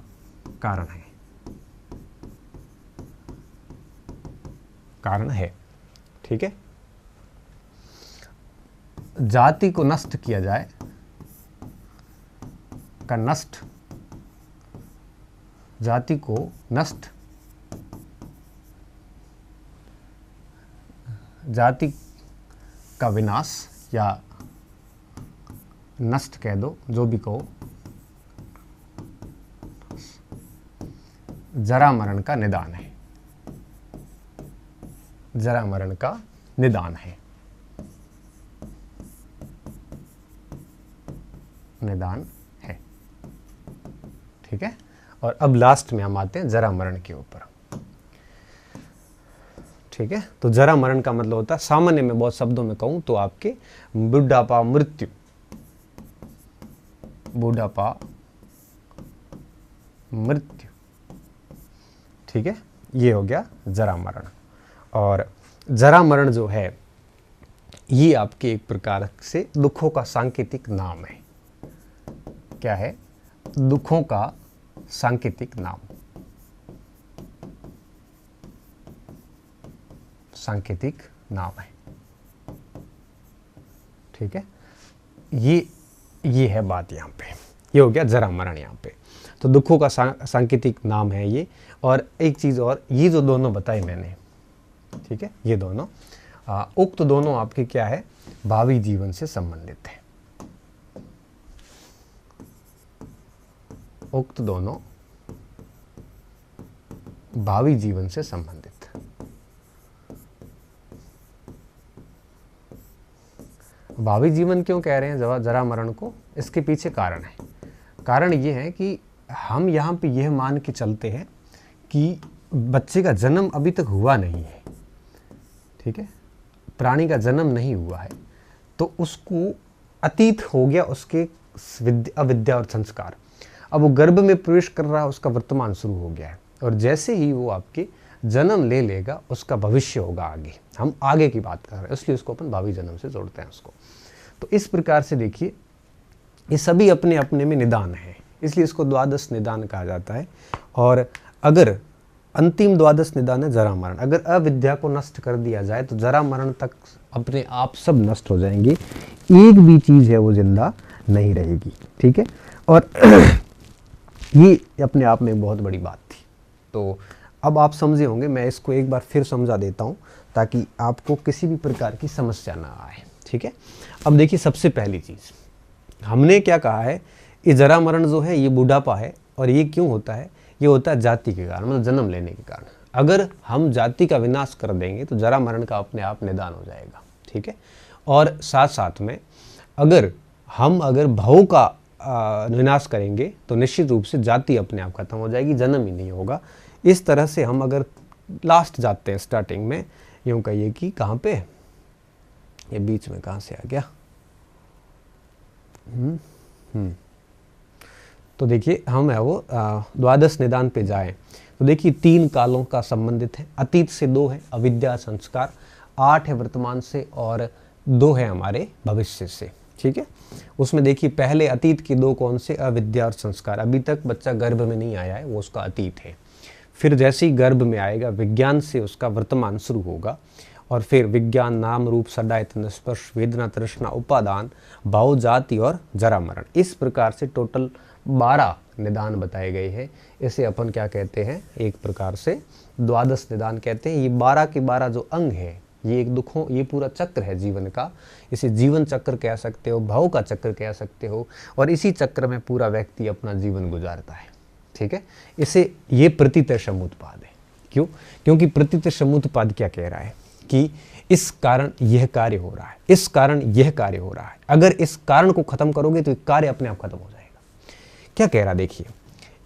S1: कारण है, कारण है। ठीक है, जाति को नष्ट किया जाए, का नष्ट, जाति को नष्ट, जाति का विनाश या नष्ट कह दो, जो भी कहो, जरा मरण का निदान है, जरा मरण का निदान है, निदान है। ठीक है, और अब लास्ट में हम आते हैं जरा मरण के ऊपर। ठीक है, तो जरा मरण का मतलब होता है, सामान्य में बहुत शब्दों में कहूं तो आपके बुढ़ापा, मृत्यु, बुढ़ापा, मृत्यु। ठीक है, ये हो गया जरा मरण। और जरा मरण जो है ये आपके एक प्रकार से दुखों का सांकेतिक नाम है। क्या है, दुखों का सांकेतिक नाम, सांकेतिक नाम है। ठीक है, ये है बात यहाँ पे, ये हो गया जरा मरण यहाँ पे। तो दुखों का सांकेतिक नाम है ये। और एक चीज और, ये जो दोनों बताई मैंने, ठीक है, ये दोनों उक्त दोनों आपके क्या है, भावी जीवन से संबंधित है। उक्त दोनों भावी जीवन से संबंधित। भावी जीवन क्यों कह रहे हैं जरा मरण को, इसके पीछे कारण है। कारण ये है कि हम यहाँ पे यह मान के चलते हैं कि बच्चे का जन्म अभी तक हुआ नहीं है। ठीक है, प्राणी का जन्म नहीं हुआ है तो उसको अतीत हो गया उसके अविद्या और संस्कार। अब वो गर्भ में प्रवेश कर रहा है, उसका वर्तमान शुरू हो गया है, और जैसे ही वो आपके जन्म ले लेगा उसका भविष्य होगा आगे। हम आगे की बात कर रहे हैं, इसलिए उसको अपन भावी जन्म से जोड़ते हैं उसको। तो इस प्रकार से देखिए, ये सभी अपने अपने में निदान है, इसलिए इसको द्वादश निदान कहा जाता है। और अगर अंतिम द्वादश निदान है जरा मरण, अगर अविद्या को नष्ट कर दिया जाए तो जरा मरण तक अपने आप सब नष्ट हो जाएंगे, एक भी चीज़ है वो जिंदा नहीं रहेगी। ठीक है, और ये अपने आप में एक बहुत बड़ी बात थी। तो अब आप समझे होंगे, मैं इसको एक बार फिर समझा देता हूँ ताकि आपको किसी भी प्रकार की समस्या ना आए। ठीक है, अब देखिए सबसे पहली चीज़ हमने क्या कहा है, ये जरा मरण जो है ये बुढ़ापा है, और ये क्यों होता है, ये होता है जाति के कारण, मतलब जन्म लेने के कारण। अगर हम जाति का विनाश कर देंगे तो जरा मरण का अपने आप निदान हो जाएगा, ठीक है। और साथ साथ में अगर भव का विनाश करेंगे तो निश्चित रूप से जाति अपने आप खत्म हो जाएगी, जन्म ही नहीं होगा। इस तरह से हम अगर लास्ट जाते हैं स्टार्टिंग में, यूँ कहिए कि कहाँ पे, ये बीच में कहाँ से आ गया, तो देखिए हम है वो द्वादश निदान पे जाएं तो देखिए 3 कालों का संबंधित है। अतीत से 2 है, अविद्या संस्कार, 8 है वर्तमान से, और 2 है हमारे भविष्य से, ठीक है। उसमें देखिए पहले अतीत के 2 कौन से, अविद्या और संस्कार। अभी तक बच्चा गर्भ में नहीं आया है, वो उसका अतीत है। फिर जैसे ही गर्भ में आएगा, विज्ञान से उसका वर्तमान शुरू होगा, और फिर विज्ञान, नाम रूप, सदायतन, स्पर्श, वेदना, तृष्णा, उपादान, भाव, जाति और जरा मरण। इस प्रकार से टोटल 12 निदान बताए गए हैं। इसे अपन क्या कहते हैं, एक प्रकार से द्वादश निदान कहते हैं। ये 12 के 12 जो अंग है, ये एक दुखों, ये पूरा चक्र है जीवन का। इसे जीवन चक्र कह सकते हो, भाव का चक्र कह सकते हो, और इसी चक्र में पूरा व्यक्ति अपना जीवन गुजारता है, ठीक है। इसे ये प्रतीत समुत्पाद है। क्यों? क्योंकि प्रतीत समुत्पाद क्या कह रहा है कि इस कारण यह कार्य हो रहा है, इस कारण यह कार्य हो रहा है। अगर इस कारण को खत्म करोगे तो कार्य अपने आप खत्म हो जाएगा। क्या कह रहा है देखिए,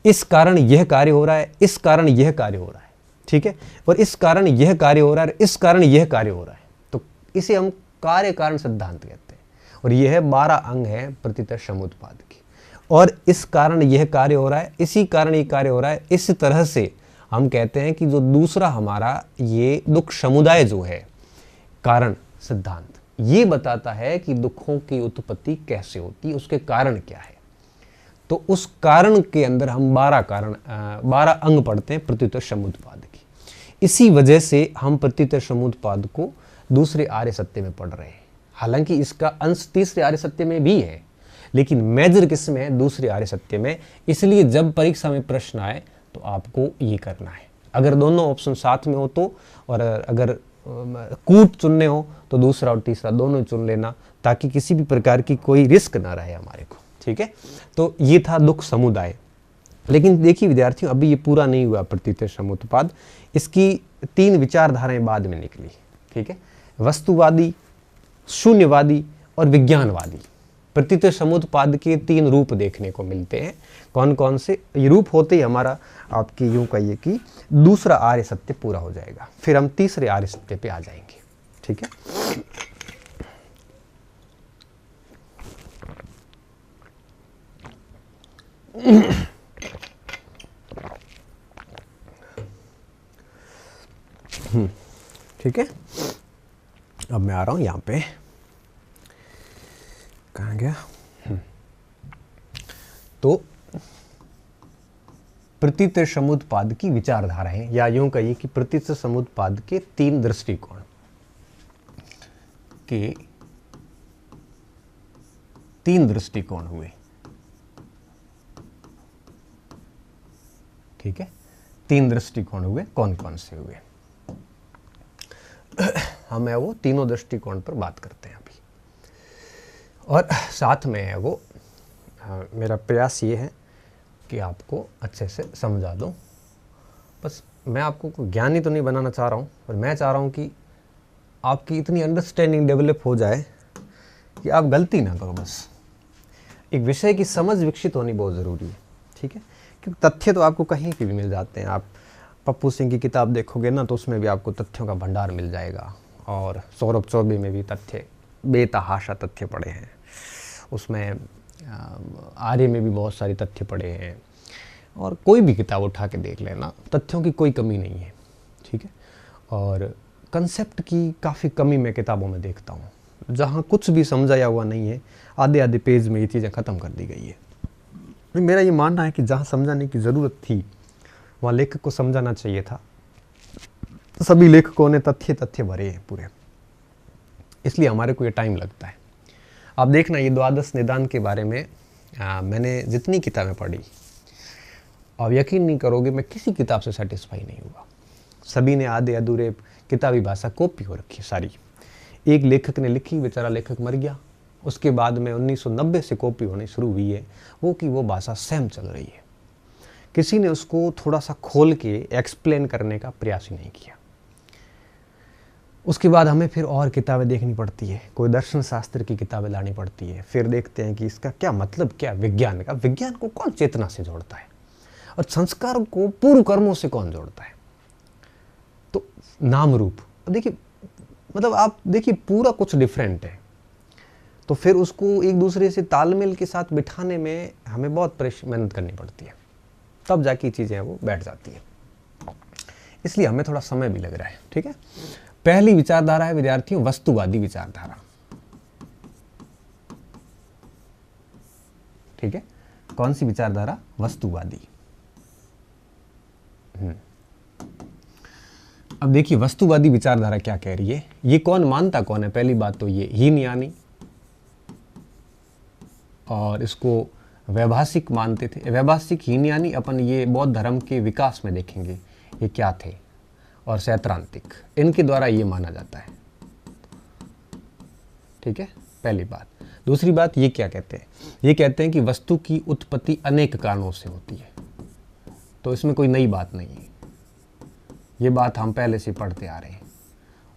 S1: इस कारण यह कार्य हो रहा है, इस कारण यह कार्य हो रहा है, ठीक है, और इस कारण यह कार्य हो रहा है, इस कारण यह कार्य हो रहा है। तो इसे हम कार्य कारण सिद्धांत कहते हैं, और यह 12 अंग है प्रतीत समुत्पाद की। और इस कारण यह कार्य हो रहा है, इसी कारण यह कार्य हो रहा है। इस तरह से हम कहते हैं कि जो दूसरा हमारा ये दुख समुदाय जो है, कारण सिद्धांत, ये बताता है कि दुखों की उत्पत्ति कैसे होती है, उसके कारण क्या है। तो उस कारण के अंदर हम 12 अंग पढ़ते हैं प्रतीत समुत्पाद की। इसी वजह से हम प्रतीत समुत्पाद को दूसरे आर्य सत्य में पढ़ रहे हैं। हालांकि इसका अंश तीसरे आर्य सत्य में भी है, लेकिन मेजर किस में है, दूसरे आर्य सत्य में। इसलिए जब परीक्षा में प्रश्न आए तो आपको ये करना है। अगर दोनों ऑप्शन साथ में हो तो, और अगर कूट चुनने हो तो दूसरा और तीसरा दोनों चुन लेना, ताकि किसी भी प्रकार की कोई रिस्क ना रहे हमारे को, ठीक है। तो ये था दुख समुदाय। लेकिन देखिए विद्यार्थियों, अभी ये पूरा नहीं हुआ प्रतीत समुत्पाद। इसकी 3 विचारधाराएं बाद में निकली, ठीक है। वस्तुवादी, शून्यवादी और विज्ञानवादी। प्रतीत समुत्पाद के 3 रूप देखने को मिलते हैं। कौन कौन से? ये रूप होते ही हमारा आपकी यूं कहिए कि दूसरा आर्य सत्य पूरा हो जाएगा, फिर हम तीसरे आर्य सत्य पे आ जाएंगे, ठीक है। ठीक है, अब मैं आ रहा हूं यहां पे, कहाँ गया? तो प्रतीत समुत्पाद की विचारधारा है, या यूं कहिए कि प्रतीत समुत्पाद के 3 दृष्टिकोण के 3 दृष्टिकोण हुए, ठीक है। 3 दृष्टिकोण हुए, कौन कौन से हुए, हम है वो तीनों दृष्टिकोण पर बात करते हैं अभी। और साथ में है वो मेरा प्रयास ये है कि आपको अच्छे से समझा दूं। बस मैं आपको ज्ञानी तो नहीं बनाना चाह रहा हूं, पर मैं चाह रहा हूं कि आपकी इतनी अंडरस्टैंडिंग डेवलप हो जाए कि आप गलती ना करो। बस एक विषय की समझ विकसित होनी बहुत ज़रूरी है, ठीक है। क्योंकि तथ्य तो आपको कहीं भी मिल जाते हैं। आप पप्पू सिंह की किताब देखोगे ना, तो उसमें भी आपको तथ्यों का भंडार मिल जाएगा। और सौरभ चौबे में भी तथ्य, बेतहाशा तथ्य पड़े हैं उसमें। आर्य में भी बहुत सारे तथ्य पड़े हैं, और कोई भी किताब उठा के देख लेना, तथ्यों की कोई कमी नहीं है, ठीक है। और कंसेप्ट की काफ़ी कमी मैं किताबों में देखता हूँ, जहाँ कुछ भी समझाया हुआ नहीं है, आधे आधे पेज में ये चीज़ें ख़त्म कर दी गई है। मेरा ये मानना है कि जहाँ समझाने की ज़रूरत थी वहाँ लेखक को समझाना चाहिए था। सभी लेखकों ने तथ्य भरे हैं पूरे, इसलिए हमारे को ये टाइम लगता है। आप देखना, ये द्वादश निदान के बारे में मैंने जितनी किताबें पढ़ी, आप यकीन नहीं करोगे, मैं किसी किताब से सेटिस्फाई नहीं हुआ। सभी ने आधे अधूरे किताबी भाषा कॉपी हो रखी सारी। एक लेखक ने लिखी, बेचारा लेखक मर गया, उसके बाद में 1990 से कॉपी होनी शुरू हुई है, वो कि वो भाषा सेम चल रही है। किसी ने उसको थोड़ा सा खोल के एक्सप्लेन करने का प्रयास ही नहीं किया। उसके बाद हमें फिर और किताबें देखनी पड़ती है, कोई दर्शन शास्त्र की किताबें लानी पड़ती है, फिर देखते हैं कि इसका क्या मतलब, क्या विज्ञान का, विज्ञान को कौन चेतना से जोड़ता है और संस्कार को पूर्व कर्मों से कौन जोड़ता है। तो नाम रूप देखिए, मतलब आप देखिए पूरा कुछ डिफरेंट है। तो फिर उसको एक दूसरे से तालमेल के साथ बिठाने में हमें बहुत मेहनत करनी पड़ती है, तब जाके चीज़ें वो बैठ जाती है। इसलिए हमें थोड़ा समय भी लग रहा है। ठीक है, पहली विचारधारा है विद्यार्थियों वस्तुवादी विचारधारा। ठीक है, कौन सी विचारधारा? वस्तुवादी। अब देखिए वस्तुवादी विचारधारा क्या कह रही है, ये कौन मानता कौन है? पहली बात तो ये हीनयानी, और इसको वैभाषिक मानते थे। वैभाषिक हीनयानी अपन ये बौद्ध धर्म के विकास में देखेंगे ये क्या थे, और सैद्धांतिक, इनके द्वारा ये माना जाता है। ठीक है, पहली बात। दूसरी बात ये क्या कहते हैं? ये कहते हैं कि वस्तु की उत्पत्ति अनेक कारणों से होती है। तो इसमें कोई नई बात नहीं है, ये बात हम पहले से पढ़ते आ रहे हैं,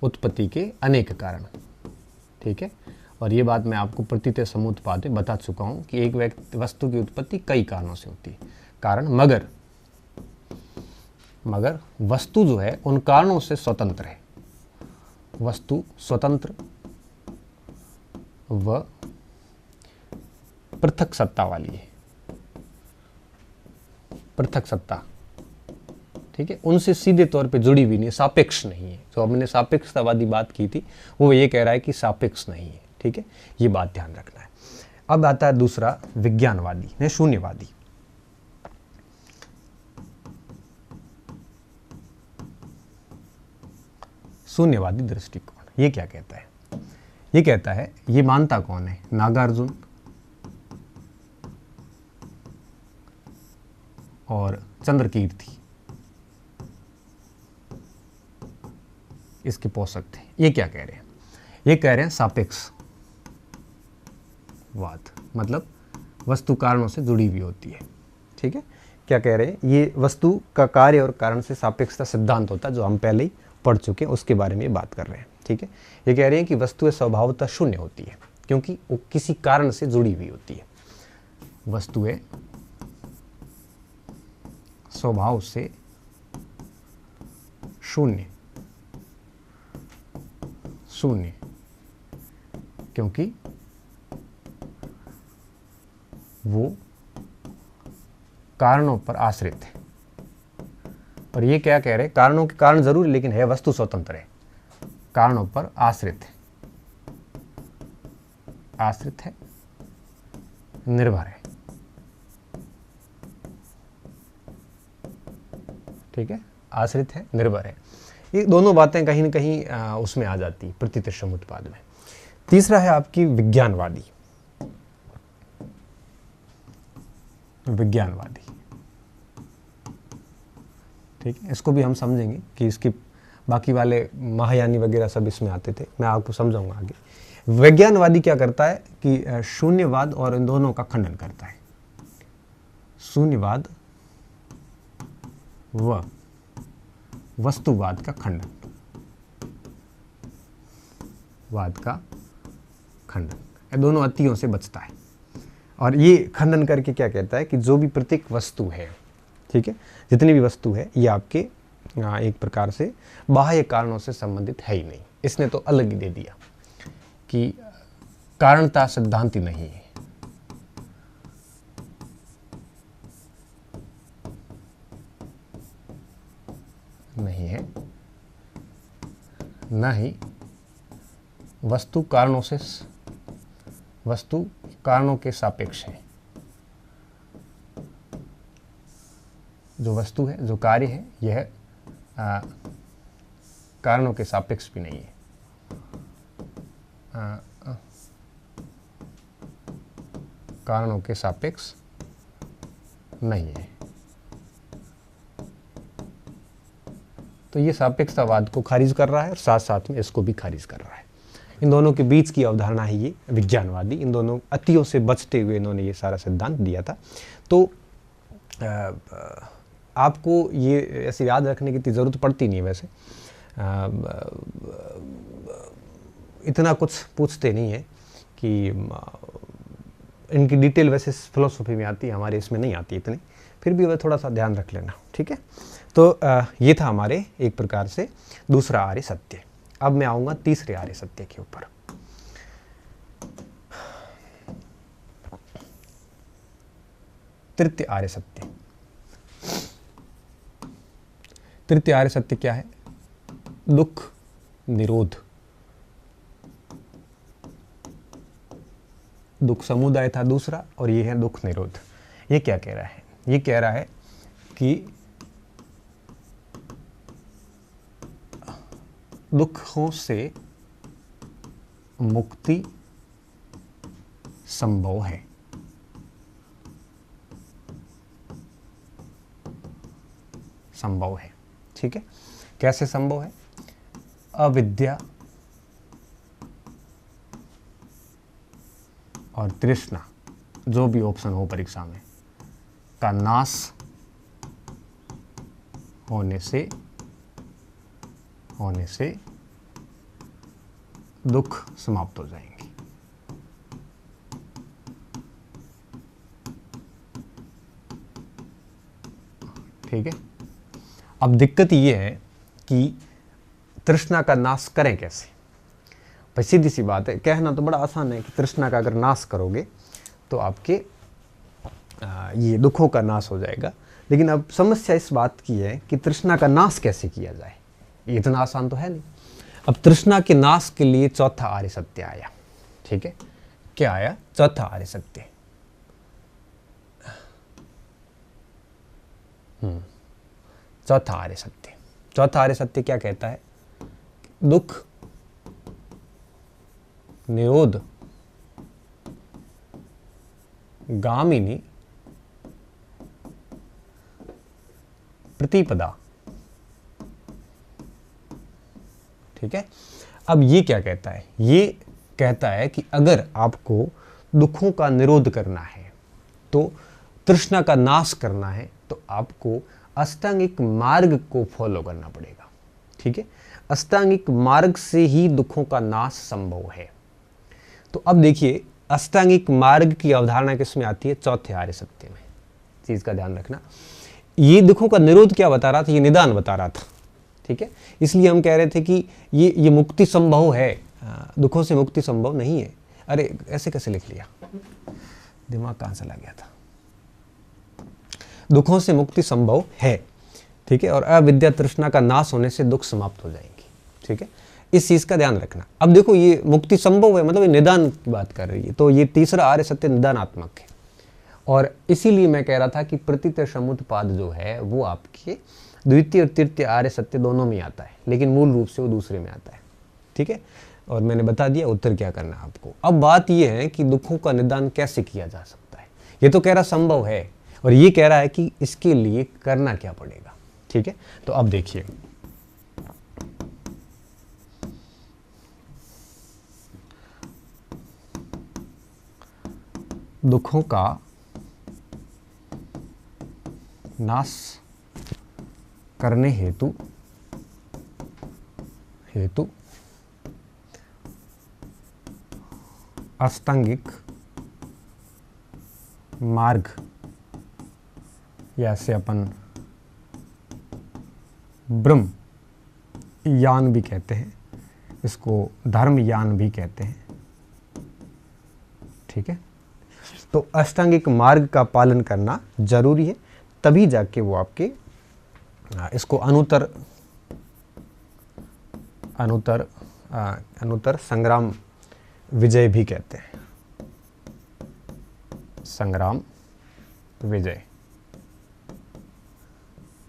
S1: उत्पत्ति के अनेक कारण। ठीक है, और ये बात मैं आपको प्रतीत समुत्पाद में बता चुका हूँ कि एक वस्तु की उत्पत्ति कई कारणों से होती है। कारण मगर वस्तु जो है उन कारणों से स्वतंत्र है। वस्तु स्वतंत्र व पृथक सत्ता वाली है, पृथक सत्ता। ठीक है, उनसे सीधे तौर पे जुड़ी हुई नहीं है, सापेक्ष नहीं है। जो हमने सापेक्षतावादी बात की थी वो ये कह रहा है कि सापेक्ष नहीं है। ठीक है, ये बात ध्यान रखना है। अब आता है दूसरा विज्ञानवादी ने शून्यवादी। शून्यवादी दृष्टिकोण ये क्या कहता है? ये कहता है, ये मानता कौन है? नागार्जुन और चंद्रकीर्ति इसके पोषक थे। ये क्या कह रहे हैं? ये कह रहे हैं सापेक्षवाद, मतलब वस्तु कारणों से जुड़ी हुई होती है। ठीक है, क्या कह रहे हैं? ये वस्तु का कार्य और कारण से सापेक्षता सिद्धांत होता है, जो हम पहले ही पढ़ चुके हैं, उसके बारे में बात कर रहे हैं। ठीक है, ये कह रहे हैं कि वस्तुएं स्वभावतः शून्य होती है क्योंकि वो किसी कारण से जुड़ी हुई होती है। वस्तुएं स्वभाव से शून्य क्योंकि वो कारणों पर आश्रित है। और ये क्या कह रहे हैं? कारणों के कारण जरूर, लेकिन है वस्तु स्वतंत्र है, कारणों पर आश्रित है, निर्भर है। ठीक है, आश्रित है, निर्भर है। ये दोनों बातें कहीं न कहीं उसमें आ जाती है प्रतीत समुत्पाद में। तीसरा है आपकी विज्ञानवादी। ठीक है, इसको भी हम समझेंगे कि इसकी बाकी वाले महायानी वगैरह सब इसमें आते थे, मैं आपको समझाऊंगा आगे। विज्ञानवादी क्या करता है कि शून्यवाद और इन दोनों का खंडन करता है। शून्यवाद व वस्तुवाद का खंडन, ये दोनों अतियों से बचता है। और ये खंडन करके क्या कहता है कि जो भी प्रत्येक वस्तु है, ठीक है, जितनी भी वस्तु है, ये आपके एक प्रकार से बाह्य कारणों से संबंधित है ही नहीं। इसने तो अलग ही दे दिया कि कारणता सिद्धांत ही नहीं है। न ही वस्तु कारणों के सापेक्ष है। जो वस्तु है, जो कार्य है, यह कारणों के सापेक्ष भी नहीं है। कारणों के सापेक्ष नहीं है। तो ये सापेक्षतावाद को खारिज कर रहा है और साथ साथ में इसको भी खारिज कर रहा है। इन दोनों के बीच की अवधारणा है ये विज्ञानवादी। इन दोनों अतियों से बचते हुए इन्होंने ये सारा सिद्धांत दिया था। तो आपको ये ऐसे याद रखने की इतनी ज़रूरत पड़ती नहीं है वैसे, इतना कुछ पूछते नहीं है कि इनकी डिटेल वैसे फिलोसफी में आती है, हमारे इसमें नहीं आती इतनी, फिर भी वह थोड़ा सा ध्यान रख लेना, ठीक है। तो ये था हमारे एक प्रकार से दूसरा आर्य सत्य। अब मैं आऊँगा तीसरे आर्य सत्य के ऊपर। तृतीय आर्य सत्य। तृतीय आर्य सत्य क्या है? दुख निरोध। दुख समुदाय था दूसरा, और ये है दुख निरोध। ये क्या कह रहा है? ये कह रहा है कि दुखों से मुक्ति संभव है। संभव है, ठीक है। कैसे संभव है? अविद्या और तृष्णा, जो भी ऑप्शन हो परीक्षा में, का नाश होने से दुख समाप्त हो जाएंगे। ठीक है। अब दिक्कत ये है कि तृष्णा का नाश करें कैसे? भाई सीधी सी बात है, कहना तो बड़ा आसान है कि तृष्णा का अगर नाश करोगे तो आपके ये दुखों का नाश हो जाएगा। लेकिन अब समस्या इस बात की है कि तृष्णा का नाश कैसे किया जाए, ये इतना आसान तो है नहीं। अब तृष्णा के नाश के लिए चौथा आर्य सत्य आया। ठीक है, क्या आया? चौथा आर्य सत्य। चौथा आर्य सत्य। चौथा आर्य सत्य क्या कहता है? दुख निरोध गामिनी प्रतिपदा। ठीक है। अब ये क्या कहता है? ये कहता है कि अगर आपको दुखों का निरोध करना है, तो तृष्णा का नाश करना है, तो आपको अष्टांगिक मार्ग को फॉलो करना पड़ेगा। ठीक है, अष्टांगिक मार्ग से ही दुखों का नाश संभव है। तो अब देखिए, अष्टांगिक मार्ग की अवधारणा किसमें आती है? चौथे आर्य सत्य में। चीज का ध्यान रखना। ये दुखों का निरोध क्या बता रहा था? ये निदान बता रहा था। ठीक है, इसलिए हम कह रहे थे कि ये मुक्ति संभव है, दुखों से मुक्ति संभव नहीं है। अरे ऐसे कैसे लिख लिया, दिमाग कहां चला गया था। दुखों से मुक्ति संभव है। ठीक है, और अविद्या तृष्णा का नाश होने से दुख समाप्त हो जाएंगे। ठीक है, इस चीज का ध्यान रखना। अब देखो, ये मुक्ति संभव है, मतलब ये निदान की बात कर रही है। तो ये तीसरा आर्य सत्य निदानात्मक है। और इसीलिए मैं कह रहा था कि प्रतीत समुत्पाद जो है वो आपके द्वितीय और तृतीय आर्य सत्य दोनों में आता है, लेकिन मूल रूप से वो दूसरे में आता है। ठीक है, और मैंने बता दिया उत्तर क्या करना है आपको। अब बात ये है कि दुखों का निदान कैसे किया जा सकता है। ये तो कह रहा संभव है, और ये कह रहा है कि इसके लिए करना क्या पड़ेगा। ठीक है, तो अब देखिए, दुखों का नाश करने हेतु अष्टांगिक मार्ग, या से अपन ब्रह्म यान भी कहते हैं, इसको धर्म यान भी कहते हैं। ठीक है, तो अष्टांगिक मार्ग का पालन करना जरूरी है, तभी जाके वो आपके इसको अनुतर संग्राम विजय भी कहते हैं। संग्राम विजय।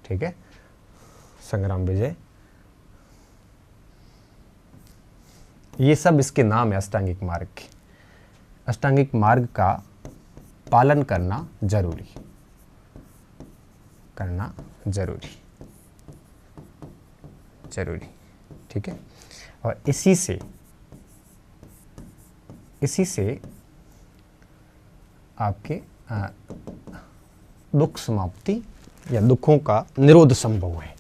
S1: ठीक है, संग्राम विजय, ये सब इसके नाम है अष्टांगिक मार्ग के। अष्टांगिक मार्ग का पालन करना जरूरी, जरूरी। ठीक है, और इसी से इसी से आपके दुख समाप्ति या दुखों का निरोध संभव है।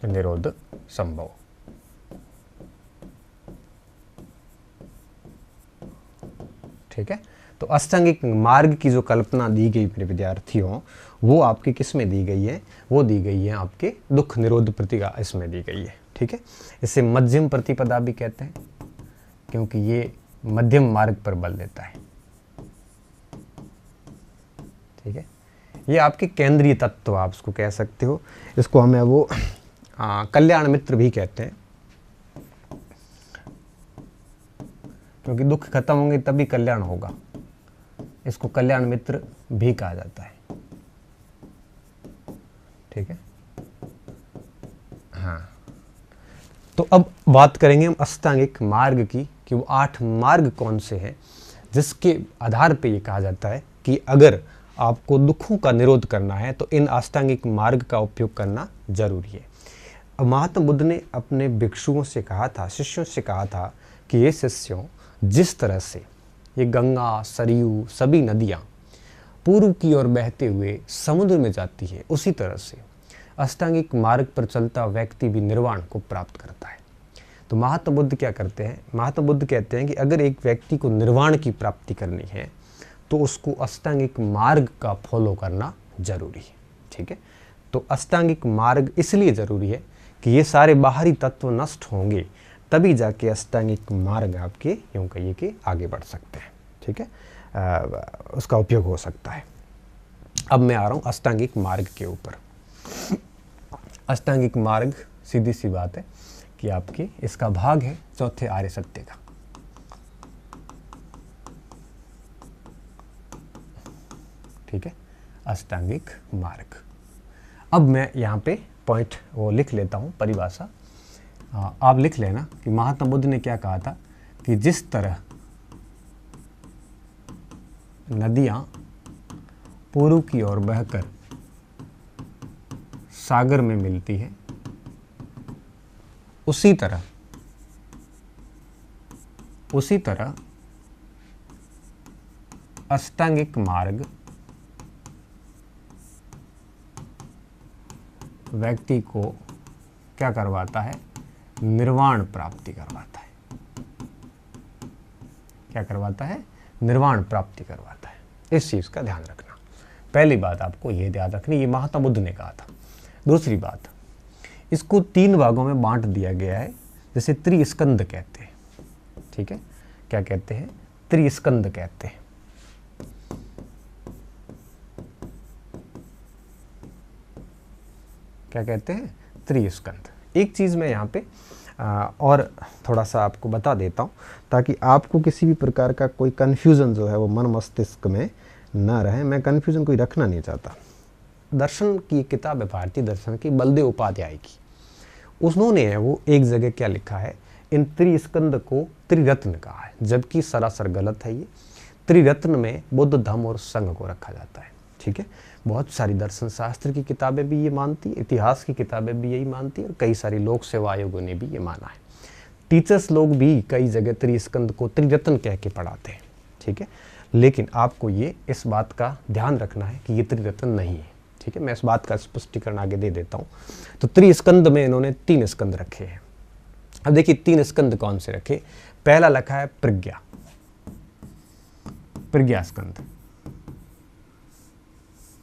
S1: निरोध संभव। ठीक है, तो अष्टांगिक मार्ग की जो कल्पना दी गई मेरे विद्यार्थियों, वो आपकी किस में दी गई है? वो दी गई है आपके दुख निरोध प्रतिगा इसमें दी गई है। ठीक है, इसे मध्यम प्रतिपदा भी कहते हैं क्योंकि ये मध्यम मार्ग पर बल देता है। ठीक है, ये आपके केंद्रीय तत्व आप इसको कह सकते हो। इसको हमें वो कल्याण मित्र भी कहते हैं क्योंकि दुख खत्म होंगे तभी कल्याण होगा। इसको कल्याण मित्र भी कहा जाता है। ठीक है, हाँ, तो अब बात करेंगे हम अष्टांगिक मार्ग की कि वो 8 मार्ग कौन से हैं जिसके आधार पे ये कहा जाता है कि अगर आपको दुखों का निरोध करना है तो इन अष्टांगिक मार्ग का उपयोग करना जरूरी है। महात्मा बुद्ध ने अपने भिक्षुओं से कहा था, शिष्यों से कहा था कि ये शिष्यों, जिस तरह से ये गंगा, सरयू, सभी नदियाँ पूर्व की ओर बहते हुए समुद्र में जाती है, उसी तरह से अष्टांगिक मार्ग पर चलता व्यक्ति भी निर्वाण को प्राप्त करता है। तो महात्मा बुद्ध क्या करते हैं? महात्मा बुद्ध कहते हैं कि अगर एक व्यक्ति को निर्वाण की प्राप्ति करनी है तो उसको अष्टांगिक मार्ग का फॉलो करना जरूरी है। ठीक है, तो अष्टांगिक मार्ग इसलिए जरूरी है कि ये सारे बाहरी तत्व नष्ट होंगे तभी जाके अष्टांगिक मार्ग आपके यूं कहिए कि आगे बढ़ सकते हैं। ठीक है, उसका उपयोग हो सकता है। अब मैं आ रहा हूँ अष्टांगिक मार्ग के ऊपर। अष्टांगिक मार्ग सीधी सी बात है कि आपकी इसका भाग है चौथे आर्य सत्य का। ठीक है, अष्टांगिक मार्ग। अब मैं यहाँ पे पॉइंट वो लिख लेता हूँ, परिभाषा आप लिख लेना कि महात्मा बुद्ध ने क्या कहा था कि जिस तरह नदियाँ पूर्व की ओर बहकर सागर में मिलती है, उसी तरह अष्टांगिक मार्ग व्यक्ति को क्या करवाता है? निर्वाण प्राप्ति करवाता है। क्या करवाता है? निर्वाण प्राप्ति करवाता है। इस चीज का ध्यान रखना। पहली बात आपको यह ध्यान रखनी, ये महात्मा बुद्ध ने कहा था। दूसरी बात, इसको 3 भागों में बांट दिया गया है, जैसे त्रिस्कंद कहते हैं। ठीक है, क्या कहते हैं? त्रिस्कंद कहते हैं। क्या कहते हैं? त्रिस्कंद। एक चीज मैं यहाँ पे और थोड़ा सा आपको बता देता हूँ ताकि आपको किसी भी प्रकार का कोई कन्फ्यूजन जो है वो मन मस्तिष्क में ना रहे। मैं कन्फ्यूजन कोई रखना नहीं चाहता। दर्शन की किताब है भारतीय दर्शन की, बलदेव उपाध्याय की। उन्होंने वो एक जगह क्या लिखा है, इन त्रिस्कंद को त्रिरत्न कहा है, जबकि सरासर गलत है। ये त्रिरत्न में बुद्ध, धम्म और संघ को रखा जाता है। ठीक है, बहुत सारी दर्शन शास्त्र की किताबें भी ये मानती है, इतिहास की किताबें भी यही मानती है और कई सारी लोक सेवा आयोगों ने भी ये माना है। टीचर्स लोग भी कई जगह त्रिस्कंद को त्रिरत्न कह के पढ़ाते हैं। ठीक है, लेकिन आपको ये इस बात का ध्यान रखना है कि ये त्रिरत्न नहीं है। ठीक है, मैं इस बात का स्पष्टीकरण आगे दे देता हूँ। तो त्रिस्कंद में इन्होंने 3 स्कंद रखे हैं। अब देखिए 3 स्कंद कौन से रखे। पहला लिखा है प्रज्ञा, प्रज्ञा स्कंद।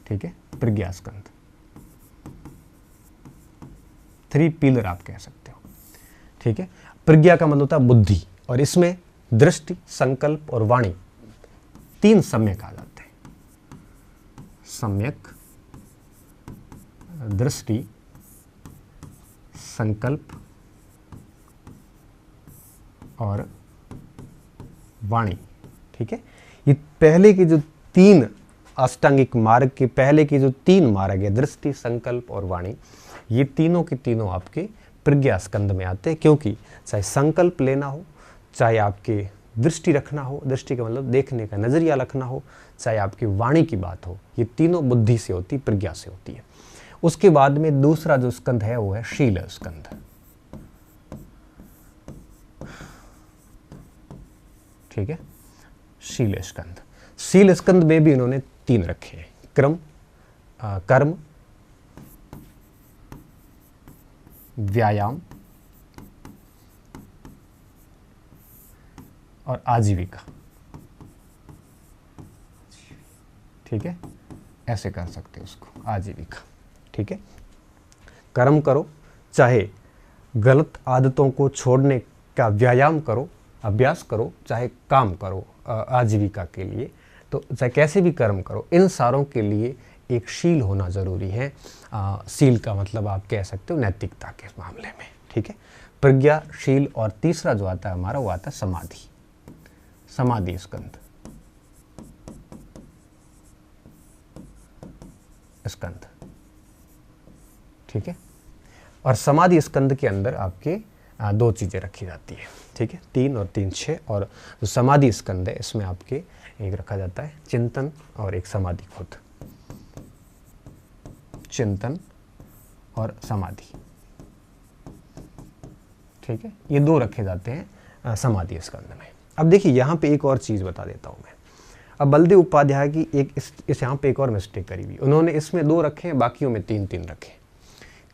S1: ठीक है, प्रज्ञा स्कंद। 3 पिलर आप कह सकते हो। ठीक है, प्रज्ञा का मतलब होता है बुद्धि, और इसमें दृष्टि, संकल्प और वाणी 3 सम्यक आ जाते हैं। सम्यक, दृष्टि, संकल्प और वाणी। ठीक है, ये पहले के जो 3 अष्टांगिक मार्ग के पहले की जो 3 मार्ग है, दृष्टि, संकल्प और वाणी, ये तीनों के तीनों आपके प्रज्ञा स्कंद में आते हैं। क्योंकि चाहे संकल्प लेना हो, चाहे आपके दृष्टि रखना हो, दृष्टि का मतलब देखने का नजरिया रखना हो, चाहे आपकी वाणी की बात हो, ये तीनों बुद्धि से होती, प्रज्ञा से होती है। उसके बाद में दूसरा जो स्कंद है वो है शील स्कंद। ठीक है, शील स्कंद। शील स्कंद में भी इन्होंने 3 रखे हैं, क्रम, कर्म, व्यायाम और आजीविका। ठीक है, ऐसे कर सकते हैं उसको, आजीविका। ठीक है, कर्म करो, चाहे गलत आदतों को छोड़ने का व्यायाम करो, अभ्यास करो, चाहे काम करो आजीविका के लिए, तो चाहे कैसे भी कर्म करो, इन सारों के लिए एक शील होना ज़रूरी है। शील का मतलब आप कह सकते हो नैतिकता के मामले में। ठीक है, प्रज्ञा, शील, और तीसरा जो आता है हमारा वो आता है समाधि, समाधि स्कंद, स्कंद। ठीक है, और समाधि स्कंद के अंदर आपके 2 चीज़ें रखी जाती है। ठीक है, 3 और 3 6, और जो समाधि स्कंद है इसमें आपके एक रखा जाता है चिंतन और एक समाधि खुद, चिंतन और समाधि। ठीक है, ये 2 रखे जाते हैं समाधि स्कंद में। अब देखिए यहाँ पे एक और चीज़ बता देता हूँ मैं। अब बलदेव उपाध्याय की एक इस यहाँ पे एक और मिस्टेक करी हुई, उन्होंने इसमें 2 रखे हैं, बाकियों में 3 रखे।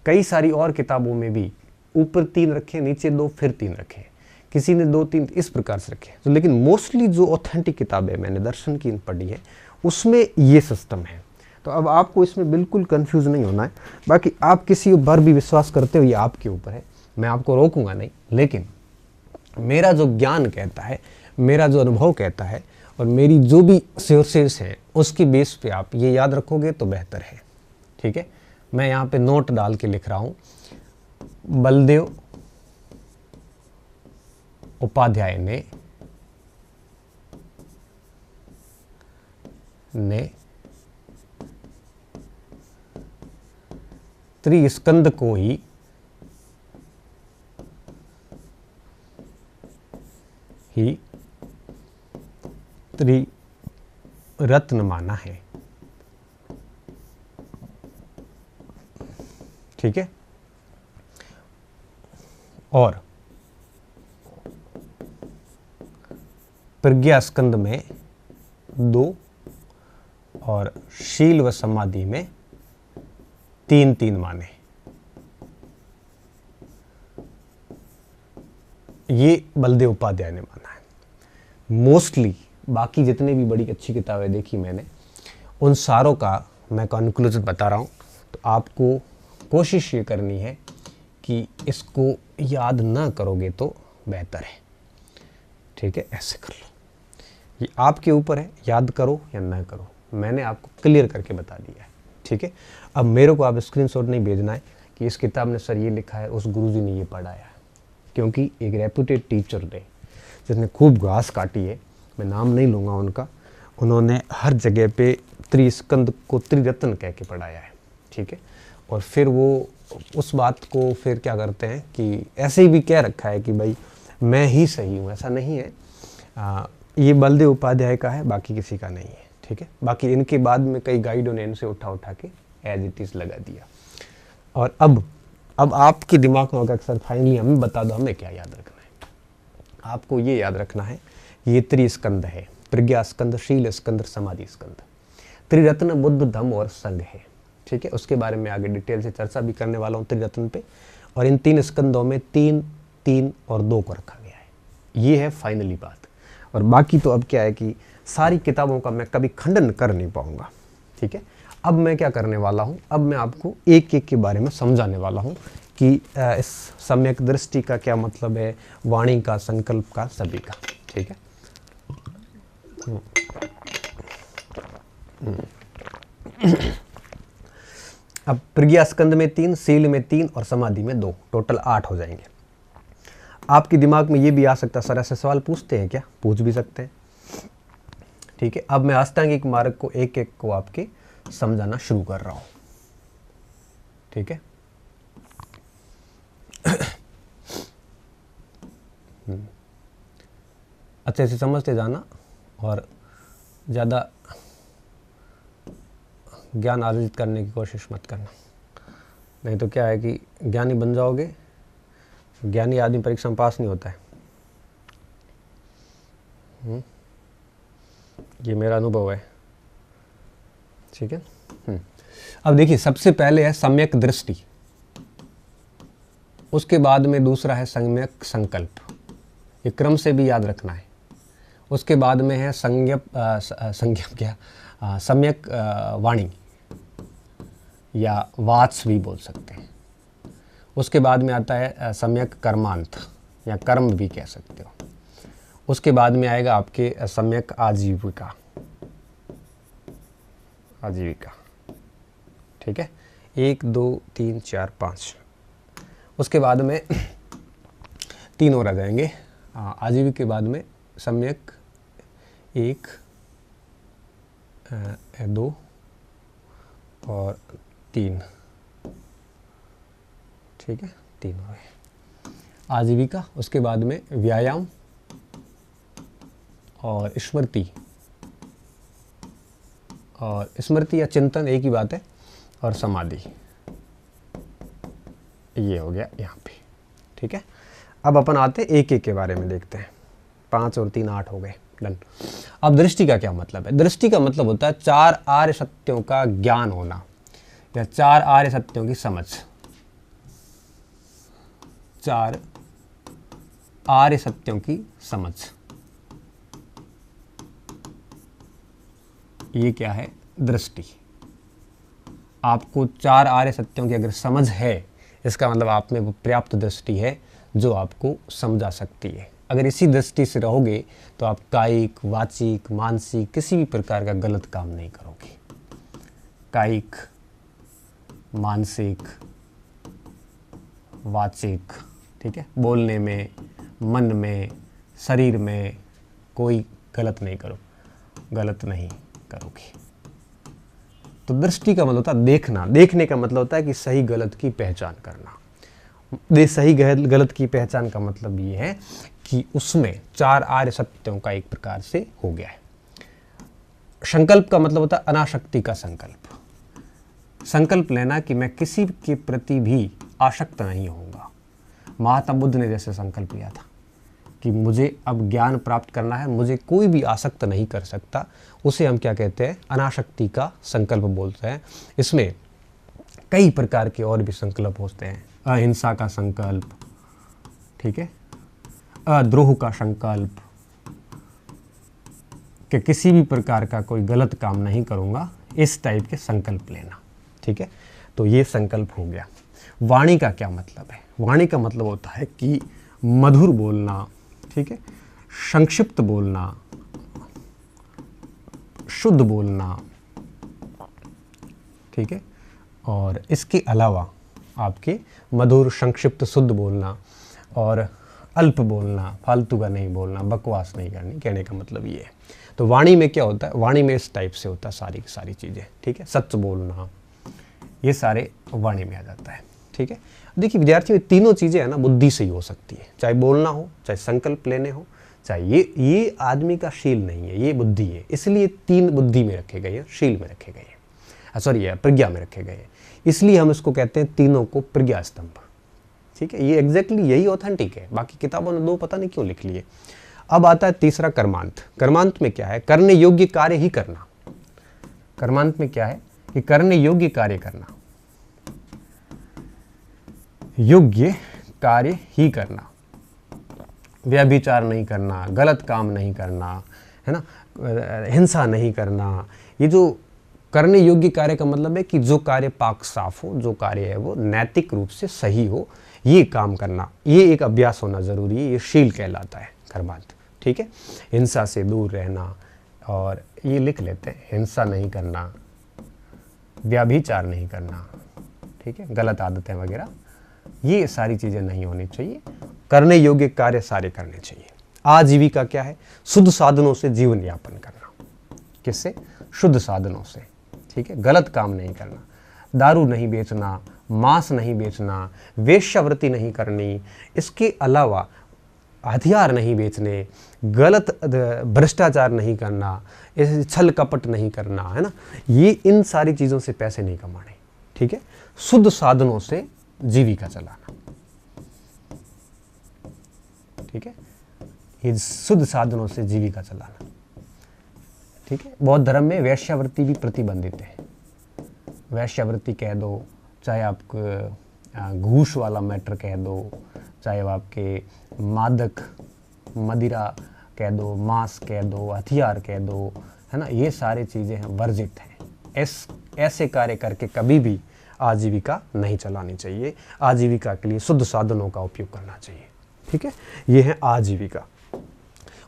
S1: कई सारी और किताबों में भी ऊपर 3 रखे, नीचे 2, फिर 3 रखे, किसी ने 2 3 इस प्रकार से रखे। तो लेकिन मोस्टली जो ऑथेंटिक किताबें मैंने दर्शन की पढ़ी है उसमें ये सिस्टम है। तो अब आपको इसमें बिल्कुल कंफ्यूज नहीं होना है। बाकी आप किसी पर भी विश्वास करते हो ये आपके ऊपर है, मैं आपको रोकूंगा नहीं। लेकिन मेरा जो ज्ञान कहता है, मेरा जो अनुभव कहता है, और मेरी जो भी सोर्सेस हैं उसकी बेस पे आप ये याद रखोगे तो बेहतर है। ठीक है, मैं यहाँ पे नोट डाल के लिख रहा हूँ, बलदेव उपाध्याय ने त्रिस्कंद को ही त्रिरत्न माना है। ठीक है, और प्रज्ञा स्कंद में 2 और शील व समाधि में 3 माने। ये बलदेव उपाध्याय ने माना है। मोस्टली बाकी जितने भी बड़ी अच्छी किताबें देखी मैंने, उन सारों का मैं कंक्लूजन बता रहा हूँ। तो आपको कोशिश ये करनी है कि इसको याद ना करोगे तो बेहतर है। ठीक है, ऐसे कर लो, ये आपके ऊपर है, याद करो या ना करो, मैंने आपको क्लियर करके बता दिया है। ठीक है, अब मेरे को आप स्क्रीनशॉट नहीं भेजना है कि इस किताब में सर ये लिखा है, उस गुरुजी ने ये पढ़ाया है, क्योंकि एक रेप्यूटेड टीचर ने जिसने खूब घास काटी है, मैं नाम नहीं लूँगा उनका, उन्होंने हर जगह पे त्रिस्कंद को त्रिरत्न कह के पढ़ाया है। ठीक है, और फिर वो उस बात को फिर क्या करते हैं कि ऐसे ही भी कह रखा है कि भाई मैं ही सही हूँ, ऐसा नहीं है। ये बलदेव उपाध्याय का है, बाकी किसी का नहीं है। ठीक है, बाकी इनके बाद में कई गाइडों ने इनसे उठा के एज इट इज़ लगा दिया। और अब आपके दिमाग में होगा सर फाइनली हमें बता दो हमें क्या याद रखना है। आपको ये याद रखना है, ये त्रिस्कंद है, प्रज्ञा स्कंद, शील स्कंद, समाधि स्कंद, त्रिरत्न बुद्ध धम्म और संघ है। ठीक है, उसके बारे में आगे डिटेल से चर्चा भी करने वाला हूँ त्रिरत्न पे। और इन 3 स्कंदों में 3 3 और 2 को रखा गया है। ये है फाइनली बात। और बाकी तो अब क्या है कि सारी किताबों का मैं कभी खंडन कर नहीं पाऊंगा। ठीक है, अब मैं क्या करने वाला हूँ, अब मैं आपको एक एक के बारे में समझाने वाला हूँ कि इस सम्यक दृष्टि का क्या मतलब है, वाणी का, संकल्प का, सभी का। ठीक है, अब प्रज्ञा स्कंद में 3, शील में 3 और समाधि में 2, टोटल 8 हो जाएंगे। आपके दिमाग में ये भी आ सकता है सर ऐसे सवाल पूछते हैं क्या, पूछ भी सकते हैं। ठीक है, अब मैं अष्टांगिक मार्ग को एक एक को आपके समझाना शुरू कर रहा हूं। ठीक है, अच्छे से समझते जाना और ज़्यादा ज्ञान अर्जित करने की कोशिश मत करना, नहीं तो क्या है कि ज्ञानी बन जाओगे, ज्ञानी आदमी परीक्षा में पास नहीं होता है। ये मेरा अनुभव है, ठीक है। अब देखिए, सबसे पहले है सम्यक दृष्टि, उसके बाद में दूसरा है सम्यक संकल्प, ये क्रम से भी याद रखना है। उसके बाद में है सम्यक वाणी या वाच भी बोल सकते हैं। उसके बाद में आता है सम्यक कर्मांत या कर्म भी कह सकते हो। उसके बाद में आएगा आपके सम्यक आजीविका, ठीक है, 1 2 3 4 5। उसके बाद में 3 और आ जाएंगे। आजीविका के बाद में सम्यक 1 2 और 3, ठीक है, 3 हो गए आजीविका। उसके बाद में व्यायाम और स्मृति, और स्मृति या चिंतन एक ही बात है, और समाधि, ये हो गया यहाँ पे, ठीक है। अब अपन आते एक एक के बारे में देखते हैं। 5 और 3 8 हो गए, डन। अब दृष्टि का क्या मतलब है? दृष्टि का मतलब होता है 4 आर्य सत्यों का ज्ञान होना या 4 आर्य सत्यों की समझ। 4 आर्य सत्यों की समझ, ये क्या है? दृष्टि। आपको 4 आर्य सत्यों की अगर समझ है, इसका मतलब आप में वो पर्याप्त दृष्टि है जो आपको समझा सकती है। अगर इसी दृष्टि से रहोगे तो आप कायिक, वाचिक, मानसिक किसी भी प्रकार का गलत काम नहीं करोगे। कायिक, मानसिक, वाचिक, ठीक है, बोलने में, मन में, शरीर में कोई गलत नहीं करोगे। तो दृष्टि का मतलब होता है देखना। देखने का मतलब होता है कि सही गलत की पहचान करना। सही गलत की पहचान का मतलब ये है कि उसमें 4 आर्य सत्यों का एक प्रकार से हो गया है। संकल्प का मतलब होता है अनासक्ति का संकल्प। संकल्प लेना कि मैं किसी के प्रति भी आसक्त नहीं होऊंगा। महात्मा बुद्ध ने जैसे संकल्प लिया था कि मुझे अब ज्ञान प्राप्त करना है, मुझे कोई भी आसक्त नहीं कर सकता, उसे हम क्या कहते हैं? अनासक्ति का संकल्प बोलते हैं। इसमें कई प्रकार के और भी संकल्प होते हैं। अहिंसा का संकल्प, ठीक है, अद्रोह का संकल्प कि किसी भी प्रकार का कोई गलत काम नहीं करूँगा, इस टाइप के संकल्प लेना, ठीक है। तो ये संकल्प हो गया। वाणी का क्या मतलब है? वाणी का मतलब होता है कि मधुर बोलना, ठीक है, संक्षिप्त बोलना, शुद्ध बोलना, ठीक है। और इसके अलावा आपके मधुर, संक्षिप्त, शुद्ध बोलना और अल्प बोलना, फालतू का नहीं बोलना, बकवास नहीं करनी, कहने का मतलब ये है। तो वाणी में क्या होता है? वाणी में इस टाइप से होता है सारी की सारी चीज़ें, ठीक है। सच बोलना, ये सारे वाणी में आ जाता है, ठीक है। देखिए विद्यार्थियों, तीनों चीज़ें है ना बुद्धि से ही हो सकती है। चाहे बोलना हो, चाहे संकल्प लेने हो, चाहे ये आदमी का शील नहीं है, ये बुद्धि है। इसलिए 3 बुद्धि में रखे गए हैं, शील में रखे गए हैं, सॉरी प्रज्ञा में रखे गए हैं। इसलिए हम इसको कहते हैं तीनों को प्रज्ञा स्तंभ, ठीक है। ये एग्जैक्टली यही ऑथेंटिक है, बाकी किताबों ने 2 पता नहीं क्यों लिख लिए। अब आता है तीसरा कर्मांत। कर्मांत में क्या है? करने योग्य कार्य ही करना। कर्मांत में क्या है? कि करने योग्य कार्य करना, योग्य कार्य ही करना, व्यभिचार नहीं करना, गलत काम नहीं करना, है ना, हिंसा नहीं करना। ये जो करने योग्य कार्य का मतलब है कि जो कार्य पाक साफ हो, जो कार्य है वो नैतिक रूप से सही हो, ये काम करना, ये एक अभ्यास होना जरूरी है। ये शील कहलाता है कर्मांत, ठीक है। हिंसा से दूर रहना, और ये लिख लेते हैं, हिंसा नहीं करना, व्यभिचार नहीं करना, ठीक है, गलत आदतें वगैरह, ये सारी चीज़ें नहीं होनी चाहिए। करने योग्य कार्य सारे करने चाहिए। आजीविका क्या है? शुद्ध साधनों से जीवन यापन करना। किससे? शुद्ध साधनों से, ठीक है। गलत काम नहीं करना, दारू नहीं बेचना, मांस नहीं बेचना, वेश्यावृत्ति नहीं करनी, इसके अलावा हथियार नहीं बेचने, गलत भ्रष्टाचार नहीं करना, छल कपट नहीं करना, है ना। ये इन सारी चीज़ों से पैसे नहीं कमाने, ठीक है। शुद्ध साधनों से जीविका चलाना, ठीक है। ये शुद्ध साधनों से जीविका चलाना। ठीक है, बौद्ध धर्म में वैश्यावृत्ति भी प्रतिबंधित है। वैश्यावृत्ति कह दो, चाहे आप घूस वाला मैटर कह दो, चाहे आपके मादक मदिरा कह दो, मांस कह दो, हथियार कह दो, है ना, ये सारी चीज़ें हैं वर्जित हैं। ऐसे कार्य करके कभी भी आजीविका नहीं चलानी चाहिए। आजीविका के लिए शुद्ध साधनों का उपयोग करना चाहिए। ठीक है, ये है आजीविका।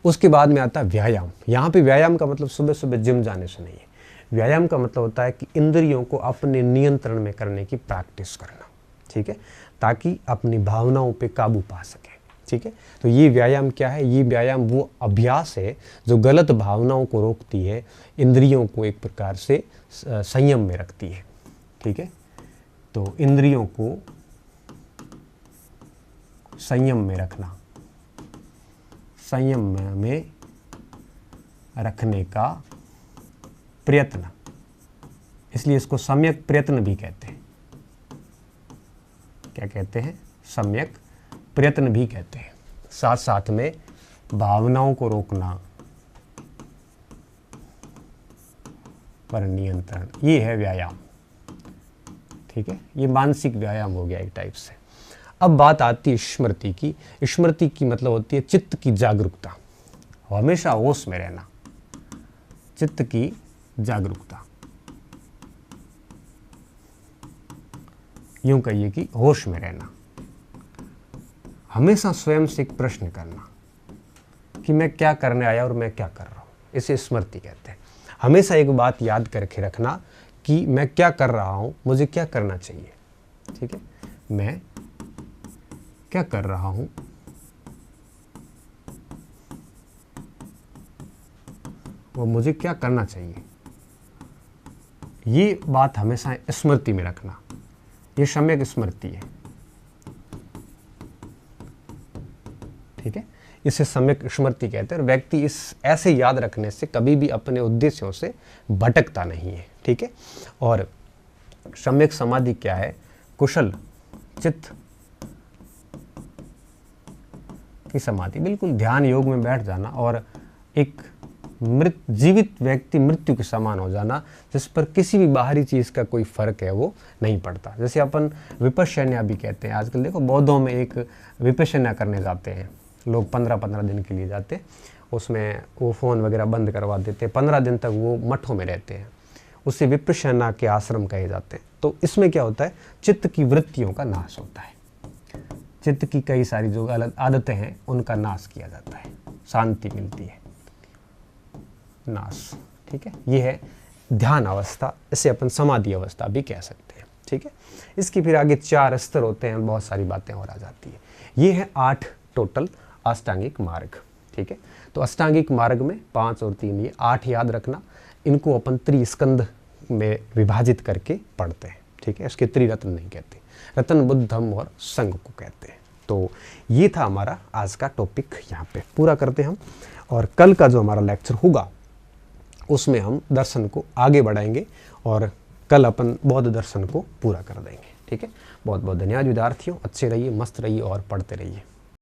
S1: उसके बाद में आता है व्यायाम। यहाँ पे व्यायाम का मतलब सुबह सुबह जिम जाने से नहीं है। व्यायाम का मतलब होता है कि इंद्रियों को अपने नियंत्रण में करने की प्रैक्टिस करना। ठीक है, ताकि अपनी भावनाओं पे काबू पा सके। ठीक है, तो ये व्यायाम क्या है? ये व्यायाम वो अभ्यास है जो गलत भावनाओं को रोकती है, इंद्रियों को एक प्रकार से संयम में रखती है। ठीक है, तो इंद्रियों को संयम में रखना, संयम में रखने का प्रयत्न, इसलिए इसको सम्यक प्रयत्न भी कहते हैं। क्या कहते हैं? सम्यक प्रयत्न भी कहते हैं। साथ साथ में भावनाओं को रोकना, पर नियंत्रण, ये है व्यायाम। ठीक है, ये मानसिक व्यायाम हो गया एक टाइप से। अब बात आती है स्मृति की। स्मृति की मतलब होती है चित्त की जागरूकता, हमेशा होश में रहना, चित्त की जागरूकता। यूं कहिए कि होश में रहना, हमेशा स्वयं से एक प्रश्न करना कि मैं क्या करने आया और मैं क्या कर रहा हूं। इसे स्मृति कहते हैं। हमेशा एक बात याद करके रखना कि मैं क्या कर रहा हूं, मुझे क्या करना चाहिए। ठीक है, मैं क्या कर रहा हूं और मुझे क्या करना चाहिए, ये बात हमेशा स्मृति में रखना। ये सम्यक स्मृति है। ठीक है, इसे सम्यक स्मृति कहते हैं। और व्यक्ति इस ऐसे याद रखने से कभी भी अपने उद्देश्यों से भटकता नहीं है। ठीक है, और सम्यक समाधि क्या है? कुशल चित्त की समाधि, बिल्कुल ध्यान योग में बैठ जाना और एक जीवित व्यक्ति मृत्यु के समान हो जाना, जिस पर किसी भी बाहरी चीज़ का कोई फर्क है वो नहीं पड़ता। जैसे अपन विपश्यना भी कहते हैं। आजकल देखो बौद्धों में एक विपश्यना करने जाते हैं लोग, 15-15 दिन के लिए जाते, उसमें वो फ़ोन वगैरह बंद करवा देते, 15 दिन तक वो मठों में रहते हैं। उससे विपश्यना के आश्रम कहे जाते हैं। तो इसमें क्या होता है? चित्त की वृत्तियों का नाश होता है। चित्त की कई सारी जो अलग आदतें हैं उनका नाश किया जाता है, शांति मिलती है, नाश। ठीक है, ये है ध्यान अवस्था। इसे अपन समाधि अवस्था भी कह सकते हैं। ठीक है, इसकी फिर आगे 4 स्तर होते हैं, बहुत सारी बातें और आ जाती है। ये है 8 टोटल अष्टांगिक मार्ग। ठीक है, तो अष्टांगिक मार्ग में 5 और 3, ये 8 याद रखना। इनको अपन त्रिस्कंध में विभाजित करके पढ़ते हैं। ठीक है, इसके त्रिरत्न नहीं कहते, रत्न बुद्ध धम्म और संघ को कहते हैं। तो ये था हमारा आज का टॉपिक, यहाँ पे पूरा करते हैं हम। और कल का जो हमारा लेक्चर होगा उसमें हम दर्शन को आगे बढ़ाएंगे और कल अपन बौद्ध दर्शन को पूरा कर देंगे। ठीक है, बहुत बहुत धन्यवाद विद्यार्थियों। अच्छे रहिए, मस्त रहिए और पढ़ते रहिए।